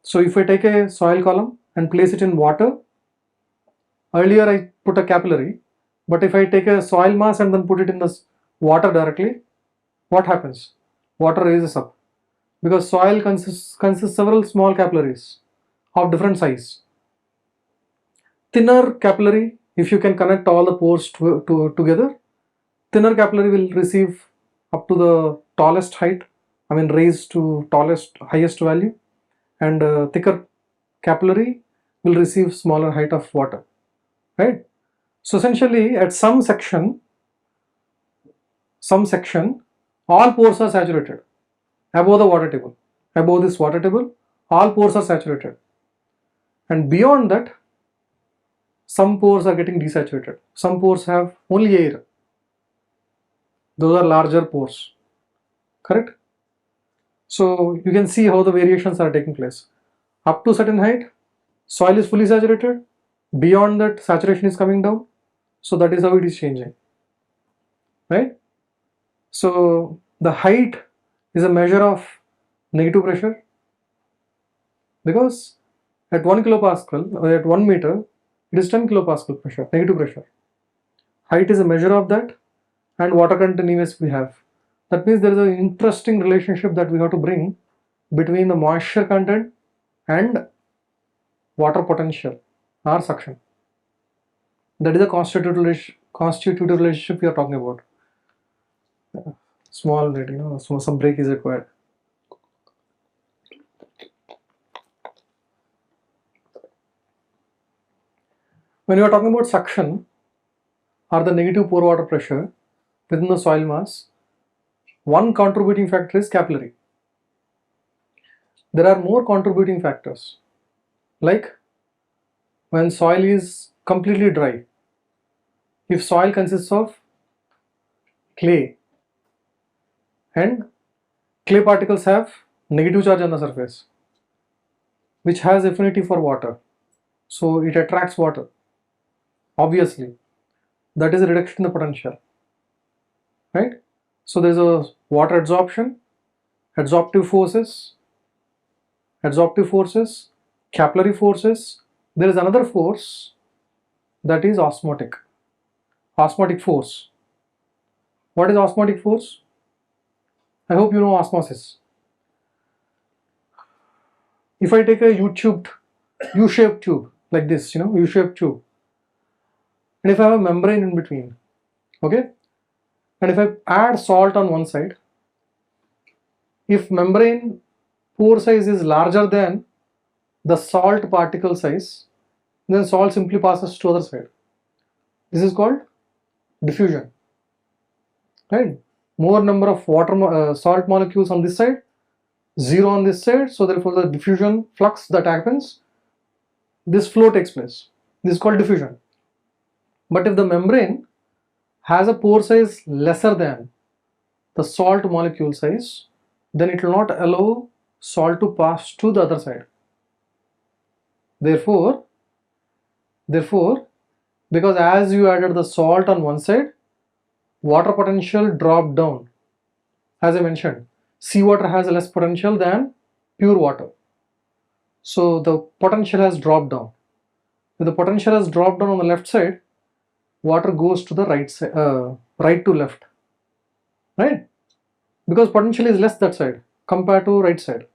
So if I take a soil column and place it in water, earlier I put a capillary, but if I take a soil mass and then put it in the water directly, what happens? Water raises up because soil consists several small capillaries of different size. Thinner capillary, if you can connect all the pores together, thinner capillary will receive up to the tallest height, raised to highest value, and thicker capillary will receive smaller height of water, right? So essentially at some section, all pores are saturated above the water table. Above this water table, all pores are saturated, and beyond that, some pores are getting desaturated. Some pores have only air. Those are larger pores, correct? So you can see how the variations are taking place. Up to certain height, soil is fully saturated. Beyond that, saturation is coming down. So that is how it is changing, right? So the height is a measure of negative pressure, because at 1 kilopascal or at 1 meter, It is 10 kilopascal pressure, negative pressure. Height is a measure of that, and water continuous we have. That means there is an interesting relationship that we have to bring between the moisture content and water potential or suction. That is a constitutive relationship we are talking about. Small bit, so some break is required. When you are talking about suction or the negative pore water pressure within the soil mass, one contributing factor is capillary. There are more contributing factors, like when soil is completely dry. If soil consists of clay and clay particles have negative charge on the surface, which has affinity for water, so it attracts water. Obviously, that is a reduction in the potential, right? So there is a water absorption, adsorptive forces, capillary forces. There is another force, that is osmotic force. What is osmotic force? I hope you know osmosis. If I take a U-shaped tube like this, U-shaped tube, and if I have a membrane in between, okay, and if I add salt on one side, if membrane pore size is larger than the salt particle size, then salt simply passes to other side. This is called diffusion, right? More number of salt molecules on this side, zero on this side, so therefore the diffusion flux that happens, this flow takes place. This is called diffusion. But if the membrane has a pore size lesser than the salt molecule size, then it will not allow salt to pass to the other side. Therefore, because as you added the salt on one side, water potential dropped down. As I mentioned, seawater has less potential than pure water. So the potential has dropped down. If the potential has dropped down on the left side, water goes to the right side, right to left, right? Because potential is less that side compared to right side.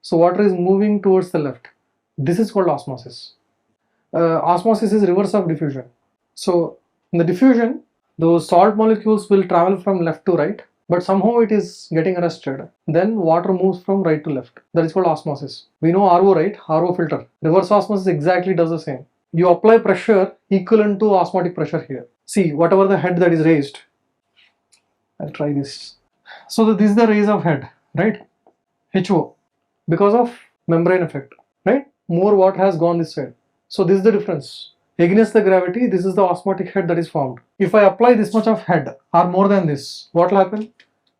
So water is moving towards the left. This is called osmosis. Osmosis is reverse of diffusion. So in the diffusion, those salt molecules will travel from left to right, but somehow it is getting arrested. Then water moves from right to left. That is called osmosis. We know RO, right? RO filter. Reverse osmosis exactly does the same. You apply pressure equivalent to osmotic pressure here. See, whatever the head that is raised, I'll try this. So this is the raise of head, right? HO, because of membrane effect, right? More water has gone this side. So this is the difference. Against the gravity, this is the osmotic head that is formed. If I apply this much of head or more than this, what will happen?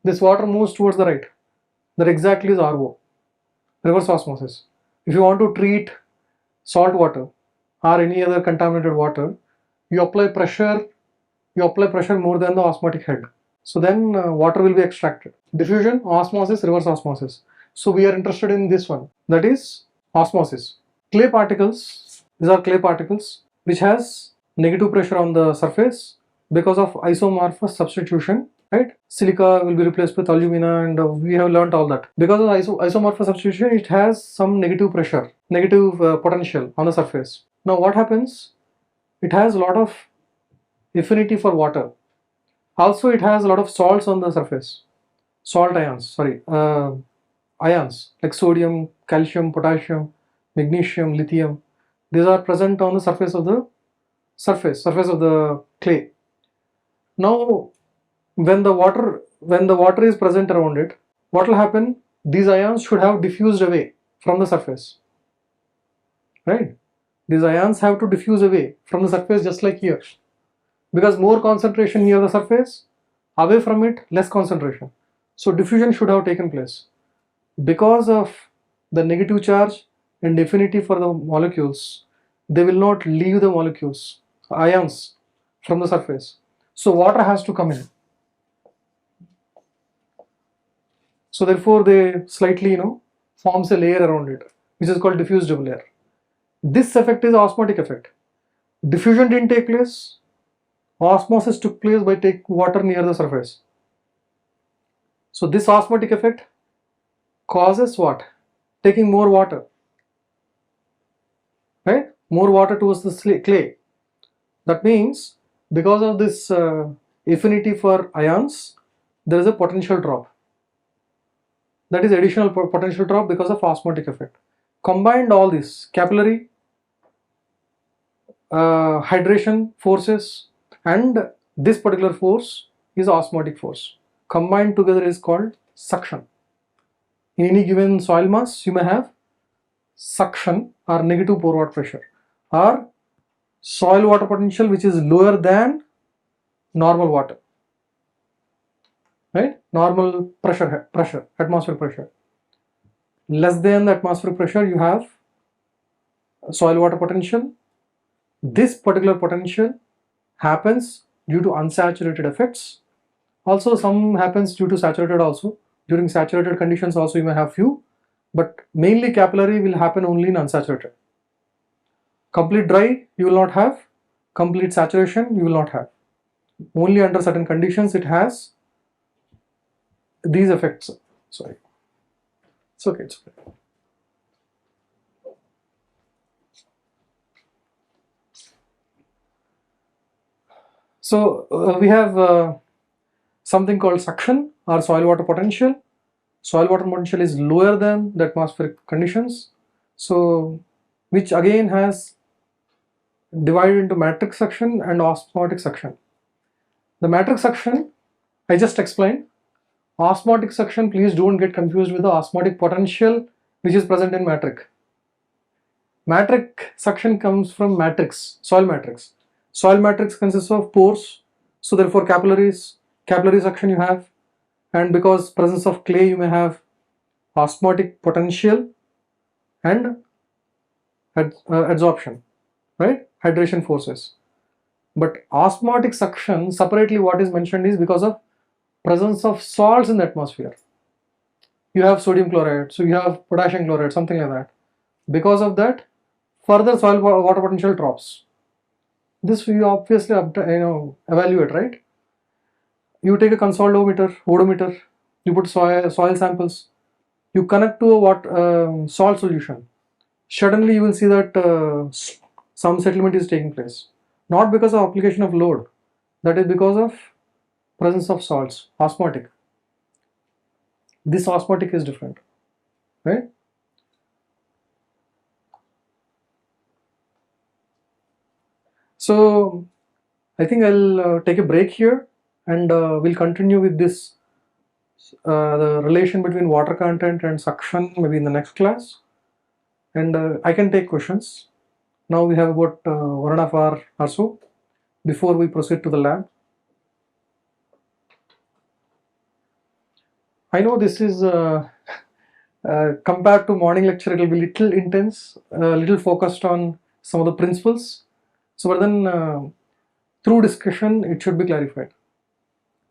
This water moves towards the right. That exactly is RO, reverse osmosis. If you want to treat salt water or any other contaminated water, you apply pressure more than the osmotic head. So then water will be extracted. Diffusion, osmosis, reverse osmosis. So we are interested in this one, that is osmosis. Clay particles, these are clay particles which has negative pressure on the surface because of isomorphous substitution, right? Silica will be replaced with alumina, and we have learnt all that. Because of isomorphous substitution, it has some negative pressure, negative potential on the surface. Now what happens? It has a lot of affinity for water. Also it has a lot of salts on the surface. Salt ions, ions like sodium, calcium, potassium, magnesium, lithium. These are present on the surface of the clay. Now when the water is present around it, what will happen? These ions should have diffused away from the surface, right? These ions have to diffuse away from the surface, just like here, because more concentration near the surface, away from it less concentration. So diffusion should have taken place. Because of the negative charge and affinity for the molecules, they will not leave the molecules, ions, from the surface. So water has to come in. So therefore they slightly forms a layer around it, which is called diffused double layer. This effect is osmotic effect. Diffusion didn't take place. Osmosis took place by taking water near the surface. So this osmotic effect causes what? Taking more water, right? More water towards the clay. That means because of this affinity for ions, there is a potential drop. That is additional potential drop because of osmotic effect. Combined all this, capillary, hydration forces, and this particular force is osmotic force. Combined together is called suction. In any given soil mass, you may have suction or negative pore water pressure, or soil water potential which is lower than normal water, right? Normal pressure, atmospheric pressure. Less than the atmospheric pressure, you have soil water potential. This particular potential happens due to unsaturated effects. Also, some happens due to saturated also. During saturated conditions also you may have few, but mainly capillary will happen only in unsaturated. Complete dry you will not have, complete saturation you will not have. Only under certain conditions it has these effects. Sorry, it's okay, it's okay. So we have something called suction or soil water potential. Soil water potential is lower than the atmospheric conditions, so which again has divided into matrix suction and osmotic suction. The matrix suction I just explained. Osmotic suction, please don't get confused with the osmotic potential which is present in matrix. Matrix suction comes from matrix, soil matrix. Soil matrix consists of pores, so therefore capillary suction you have, and because presence of clay you may have osmotic potential and adsorption, right? Hydration forces. But osmotic suction separately, what is mentioned is because of presence of salts in the atmosphere. You have sodium chloride, so you have potassium chloride, something like that. Because of that, further soil water potential drops. This we obviously evaluate, right? You take a consolidometer, odometer, you put soil samples, you connect to a salt solution. Suddenly you will see that some settlement is taking place. Not because of application of load, that is because of presence of salts, osmotic. This osmotic is different, right? So I think I'll take a break here, and we'll continue with this the relation between water content and suction maybe in the next class, and I can take questions. Now we have about 1.5 hours or so before we proceed to the lab. I know this is compared to morning lecture, it will be little intense, little focused on some of the principles. So, but then through discussion, it should be clarified.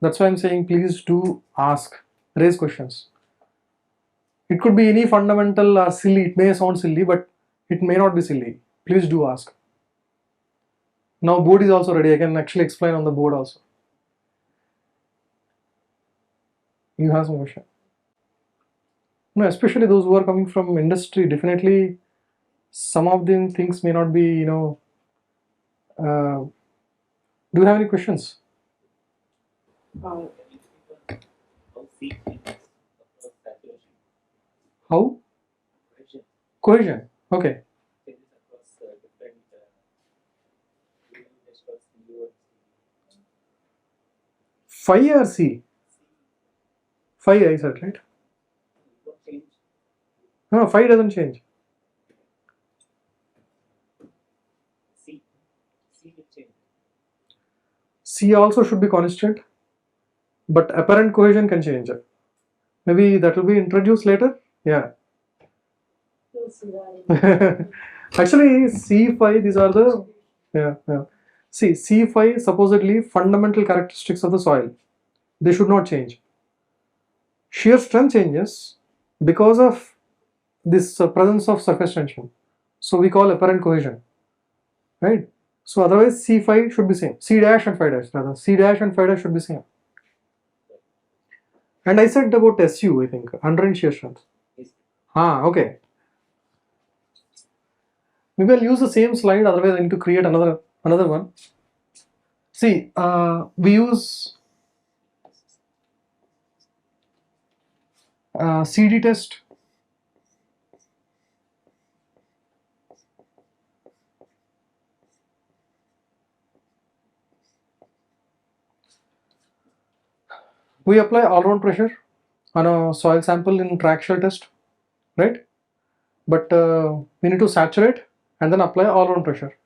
That's why I'm saying please do ask, raise questions. It could be any fundamental or silly. It may sound silly, but it may not be silly. Please do ask. Now board is also ready. I can actually explain on the board also. You have some question? No, especially those who are coming from industry. Definitely, some of them things may not be. Do you have any questions? How? Cohesion. Okay. Phi or C? Phi I said, right? No, phi doesn't change. C also should be constant, but apparent cohesion can change. Maybe that will be introduced later. Yeah. Actually, C phi, these are the See, C phi supposedly fundamental characteristics of the soil. They should not change. Shear strength changes because of this presence of surface tension. So we call apparent cohesion, right? So otherwise C5 should be same. C dash and phi dash rather. C dash and phi dash should be same. And I said about SU, I think, undrained shear strength. Okay. Maybe I'll use the same slide, otherwise I need to create another one. See, we use CD test. We apply all-round pressure on a soil sample in traction test, right? But we need to saturate and then apply all-round pressure.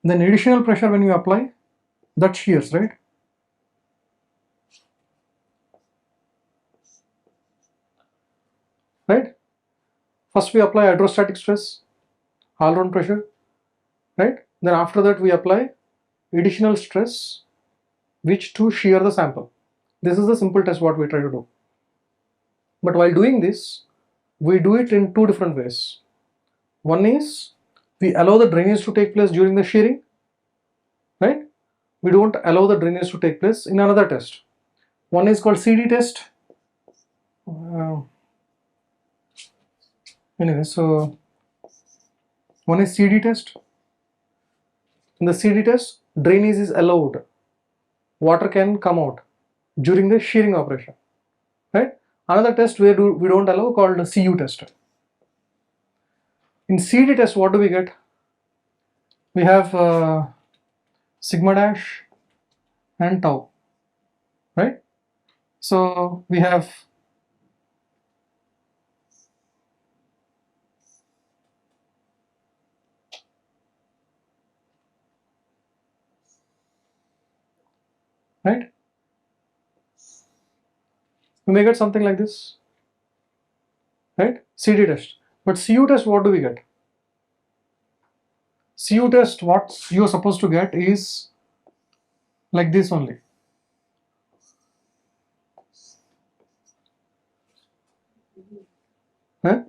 Then additional pressure when you apply, that shears, right? Right? First we apply hydrostatic stress, all-round pressure, right? Then after that we apply additional stress, which to shear the sample. This is the simple test what we try to do. But while doing this, we do it in two different ways. One is we allow the drainage to take place during the shearing, right? We don't allow the drainage to take place in another test. One is called CD test. Anyway, so one is CD test. In the CD test, drainage is allowed. Water can come out during the shearing operation, right? Another test where we don't allow, called the CU test. In CD test, what do we get? We have sigma dash and tau, right? So we have right? We may get something like this, right? CD test. But CU test, what do we get? CU test, what you are supposed to get is like this only. Huh?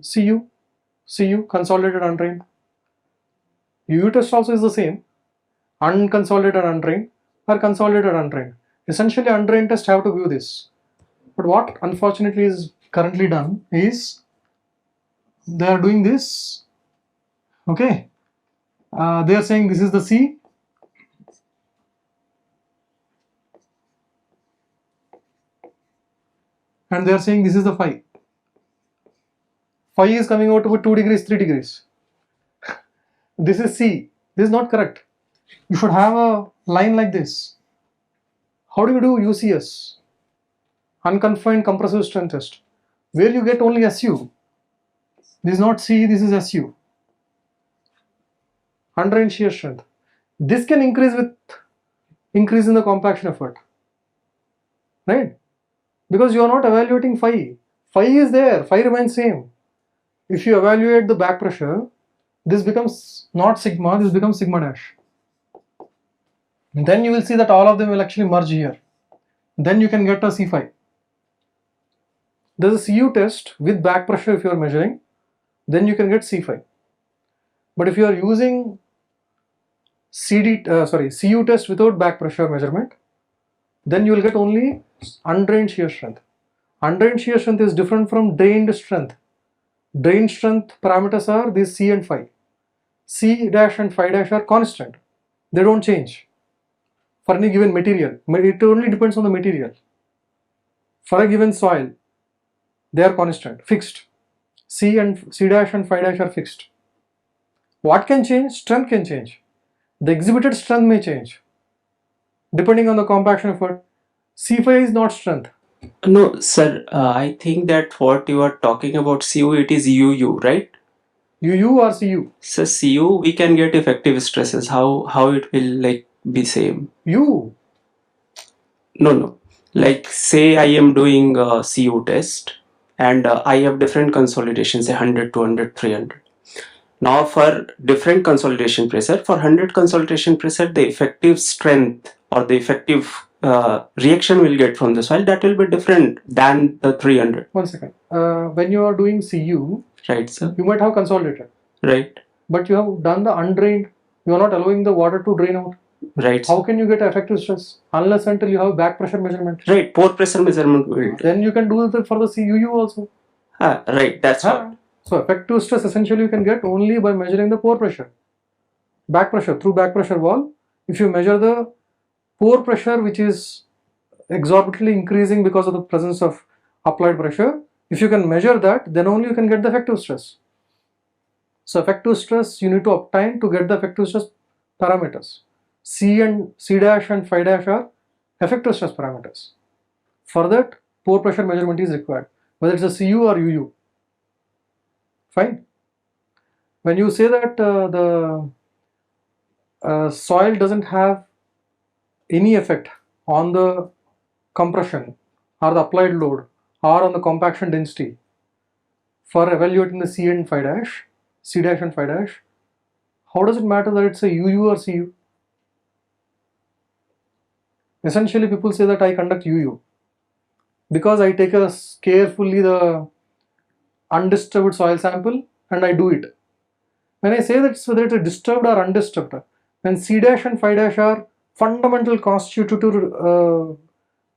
CU, consolidated undrained. UU test also is the same. Unconsolidated undrained or consolidated undrained. Essentially, undrained test have to view this. But what unfortunately is currently done is they are doing this. Okay, they are saying this is the C, and they are saying this is the phi. Phi is coming out to be 2 degrees, 3 degrees. This is C. This is not correct. You should have a line like this. How do you do UCS? Unconfined compressive strength test, where you get only SU. This is not C, this is SU. Undrained shear strength. This can increase with increase in the compaction effort, right? Because you are not evaluating phi. Phi is there, phi remains same. If you evaluate the back pressure, this becomes not sigma, this becomes sigma dash. And then you will see that all of them will actually merge here. Then you can get a C phi. There's a CU test with back pressure if you are measuring, then you can get C phi. But if you are using CU test without back pressure measurement, then you will get only undrained shear strength. Undrained shear strength is different from drained strength. Drained strength parameters are these C and phi. C dash and phi dash are constant. They don't change for any given material. It only depends on the material. For a given soil, they are constant, fixed. C dash and phi dash are fixed. What can change? Strength can change. The exhibited strength may change depending on the compaction effort. C phi is not strength. No, sir, I think that what you are talking about CU, it is UU, right? UU or CU? So CU, we can get effective stresses. How it will like be same? U. No. Like say I am doing a CU test and I have different consolidations, say 100, 200, 300. Now for different consolidation pressure, for 100 consolidation pressure, the effective strength or the effective reaction we'll get from the soil, that will be different than the 300. 1 second. When you are doing CU, right, sir, you might have consolidated, right, but you have done the undrained You are not allowing the water to drain out. Right. How can you get effective stress? Unless until you have back pressure measurement. Right. Pore pressure measurement will. Then you can do it for the CUU also. Right. That's what. So effective stress essentially you can get only by measuring the pore pressure. Back pressure, through back pressure valve, if you measure the pore pressure which is exorbitantly increasing because of the presence of applied pressure, if you can measure that, then only you can get the effective stress. So effective stress you need to obtain to get the effective stress parameters. C dash and phi dash are effective stress parameters. For that, pore pressure measurement is required, whether it's a CU or UU. Fine. When you say that the soil doesn't have any effect on the compression or the applied load or on the compaction density for evaluating the C and phi dash, C dash and phi dash, how does it matter that it's a UU or CU? Essentially people say that I conduct UU because I take carefully the undisturbed soil sample and I do it. When I say that whether it's a disturbed or undisturbed, when C dash and phi dash are fundamental constitutive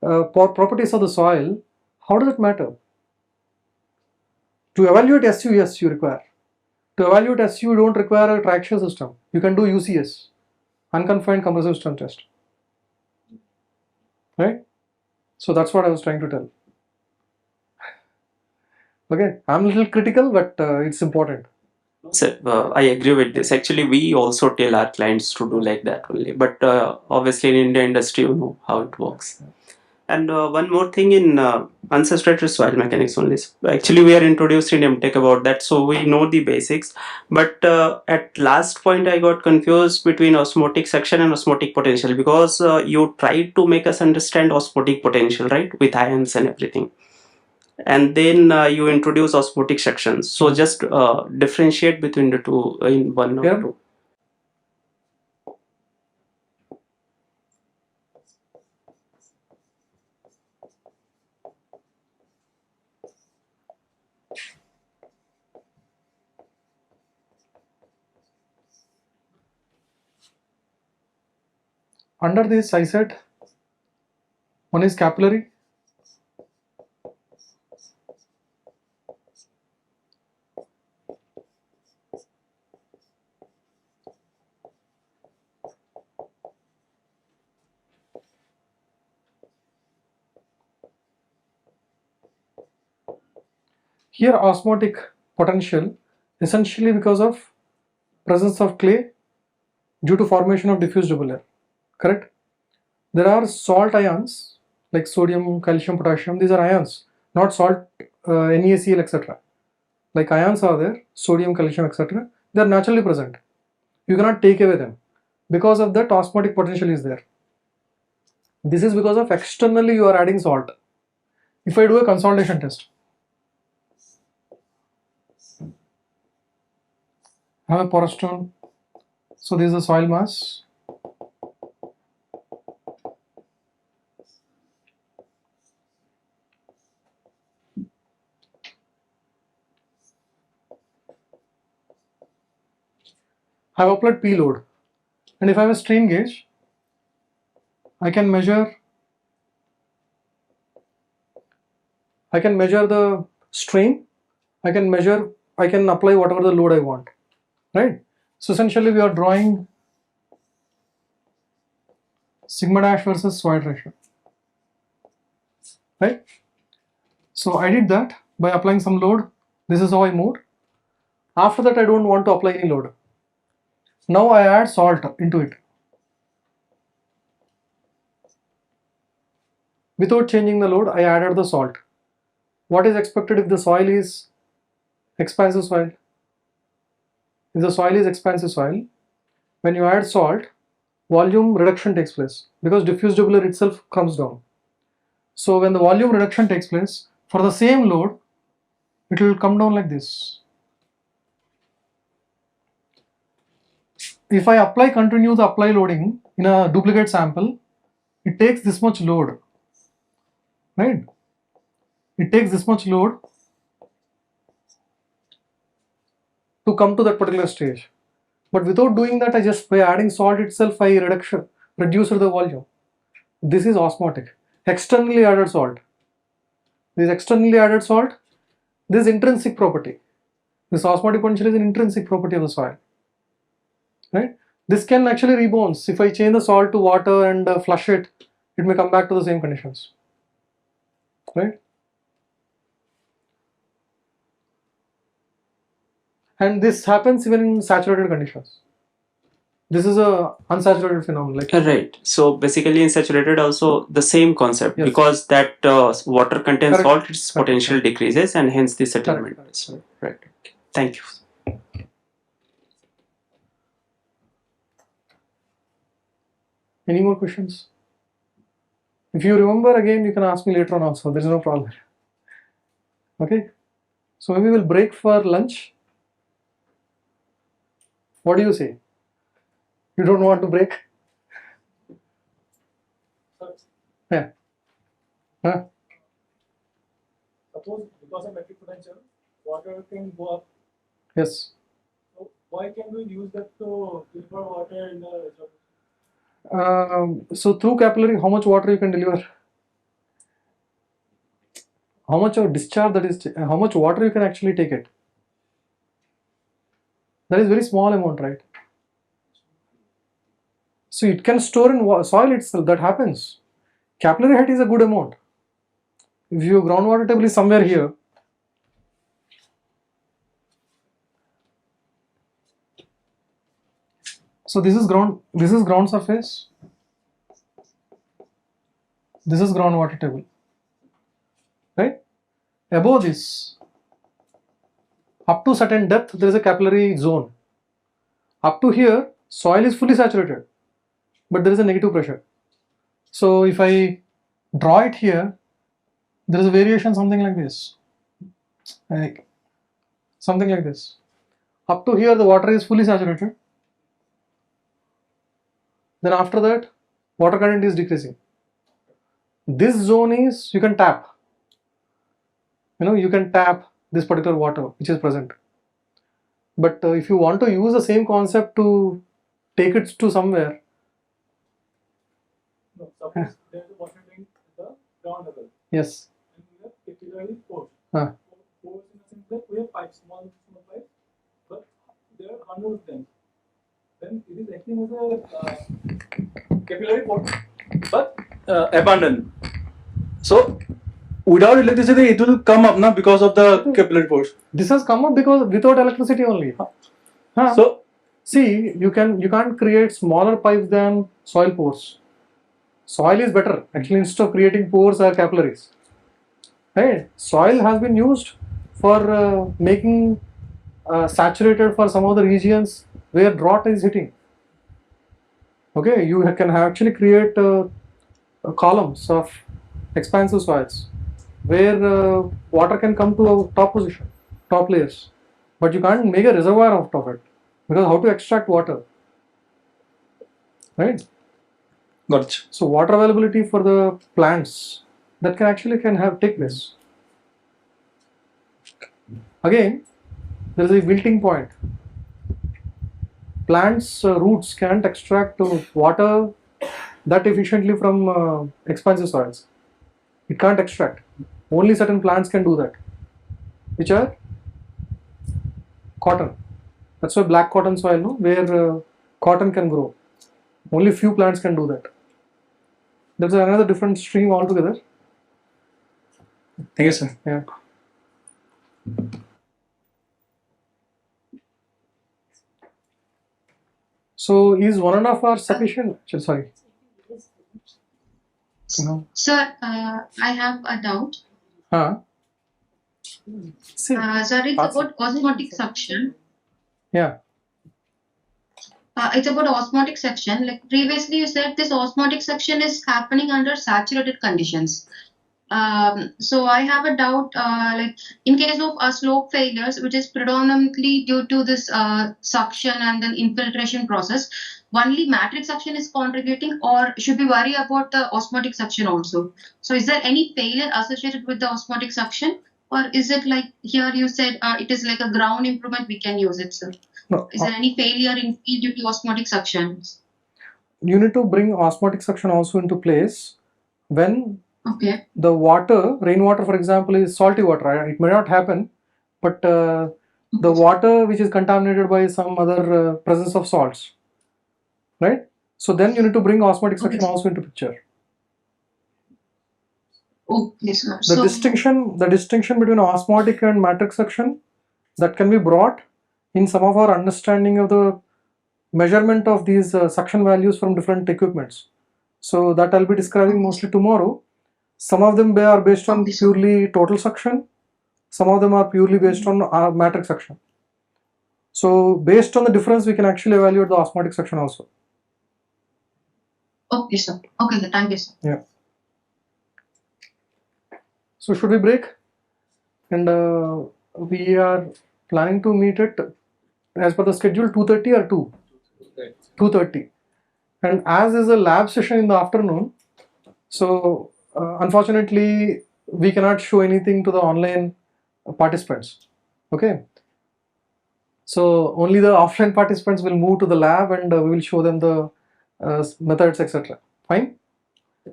properties of the soil, how does it matter? To evaluate SU, yes, you require. To evaluate SU, you don't require a traction system. You can do UCS, unconfined compressive strength test. Right? So that's what I was trying to tell. Okay, I'm a little critical, but it's important. Sir, I agree with this. Actually, we also tell our clients to do like that only. But obviously, in India industry, you know how it works. And one more thing in unsaturated soil mechanics only. Actually, we are introduced in MTech about that, so we know the basics. But at last point, I got confused between osmotic section and osmotic potential because you tried to make us understand osmotic potential, right, with ions and everything. And then you introduce osmotic sections. So just differentiate between the two in one or two. Under this, I said one is capillary, here osmotic potential essentially because of presence of clay due to formation of diffused air. Correct? There are salt ions like sodium, calcium, potassium. These are ions, not salt, NaCl, etc. Like ions are there, sodium, calcium, etc. They are naturally present. You cannot take away them. Because of that, osmotic potential is there. This is because of externally you are adding salt. If I do a consolidation test, I have a porous stone. So this is the soil mass. I have applied P load, and if I have a strain gauge, I can measure the strain, I can apply whatever the load I want, right? So essentially we are drawing sigma dash versus void ratio, right? So I did that by applying some load. This is how I moved. After that I don't want to apply any load. Now I add salt into it. Without changing the load, I added the salt. What is expected if the soil is expansive soil? If the soil is expansive soil, when you add salt, volume reduction takes place because diffused air itself comes down. So when the volume reduction takes place, for the same load, it will come down like this. If I continue the apply loading in a duplicate sample, it takes this much load, right? It takes this much load to come to that particular stage. But without doing that, I just by adding salt itself, I reduced the volume. This is osmotic, externally added salt. This externally added salt, this intrinsic property. This osmotic potential is an intrinsic property of the soil, right? This can actually rebounce. If I change the salt to water and flush it, it may come back to the same conditions, right? And this happens even in saturated conditions. This is a unsaturated phenomenon. Like Right. So basically, in saturated also the same concept, Yes. because that water contains Correct. salt, its Correct. potential decreases, and hence the settlement. Correct. Right. Okay. Thank you. Any more questions? If you remember again, you can ask me later on also. There is no problem. Okay. So maybe we'll break for lunch. What do you say? You don't want to break? Yeah. Huh? Suppose because of metric potential, water can go up. Yes. So why can we use that to filter water in the So through capillary, how much water you can deliver? How much of discharge that is? How much water you can actually take it? That is very small amount, right? So it can store in soil itself. That happens. Capillary height is a good amount. If your groundwater table is somewhere here, so this is ground surface. This is groundwater table, right? Above this, up to certain depth, there is a capillary zone. Up to here, soil is fully saturated, but there is a negative pressure. So if I draw it here, there is a variation something like this, like something like this. Up to here, the water is fully saturated. Then after that, water content is decreasing. This zone is, you can tap. You can tap this particular water which is present. But if you want to use the same concept to take it to somewhere, no, suppose there is a water tank at the ground level yes. and we have capillary pores. Huh. Pores in the sense that we have pipes, small pipes, but there are hundreds of them. Then it is acting as a capillary pore, but abundant. So without electricity, it will come up now because of the capillary pores. This has come up because without electricity only. Huh. So See, you can't create smaller pipes than soil pores. Soil is better actually. Instead of creating pores or capillaries, right? Soil has been used for making saturated for some of the regions where drought is hitting. Okay, you can actually create columns of expansive soils where water can come to a top position, top layers, but you can't make a reservoir out of it because how to extract water, right? gotcha. So water availability for the plants that can take place. Again, there is a wilting point. Plants' roots can't extract water that efficiently from expansive soils. It can't extract. Only certain plants can do that, which are cotton. That's why black cotton soil, no, where cotton can grow. Only few plants can do that. There's another different stream altogether. Thank you, sir. Yeah. So is 1.5 hours sufficient? Sorry. No. Sir, I have a doubt. Huh? See, Sir, it's about osmotic suction. yeah. It's about osmotic suction. Like previously, you said this osmotic suction is happening under saturated conditions. So I have a doubt. Like in case of slope failures, which is predominantly due to this suction and then infiltration process, only matrix suction is contributing, or should we worry about the osmotic suction also? So is there any failure associated with the osmotic suction? or is it like here you said it is like a ground improvement we can use it, sir? No, Is there any failure in field due to osmotic suction? you need to bring osmotic suction also into place when Okay. the water, rainwater for example, is salty water. Right? It may not happen, but the water which is contaminated by some other presence of salts, right? So then you need to bring osmotic suction also into picture. Okay, sir. The So, distinction between osmotic and matrix suction that can be brought in some of our understanding of the measurement of these suction values from different equipments. So that I'll be describing mostly tomorrow. Some of them are based on Okay, sir. purely total suction. Some of them are purely based on matrix suction. So based on the difference, we can actually evaluate the osmotic suction also. Okay, sir. Okay, sir. Thank you, sir. Yeah. So should we break? And we are planning to meet it as per the schedule 2:30 or 2? 2:30. And as is a lab session in the afternoon, so unfortunately we cannot show anything to the online participants. Okay. So only the offline participants will move to the lab and we will show them the methods, etc. Fine.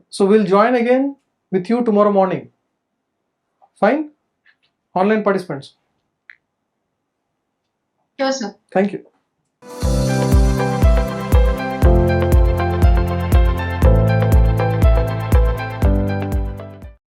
So we'll join again with you tomorrow morning. Fine. Online participants. Sure, sir. Thank you.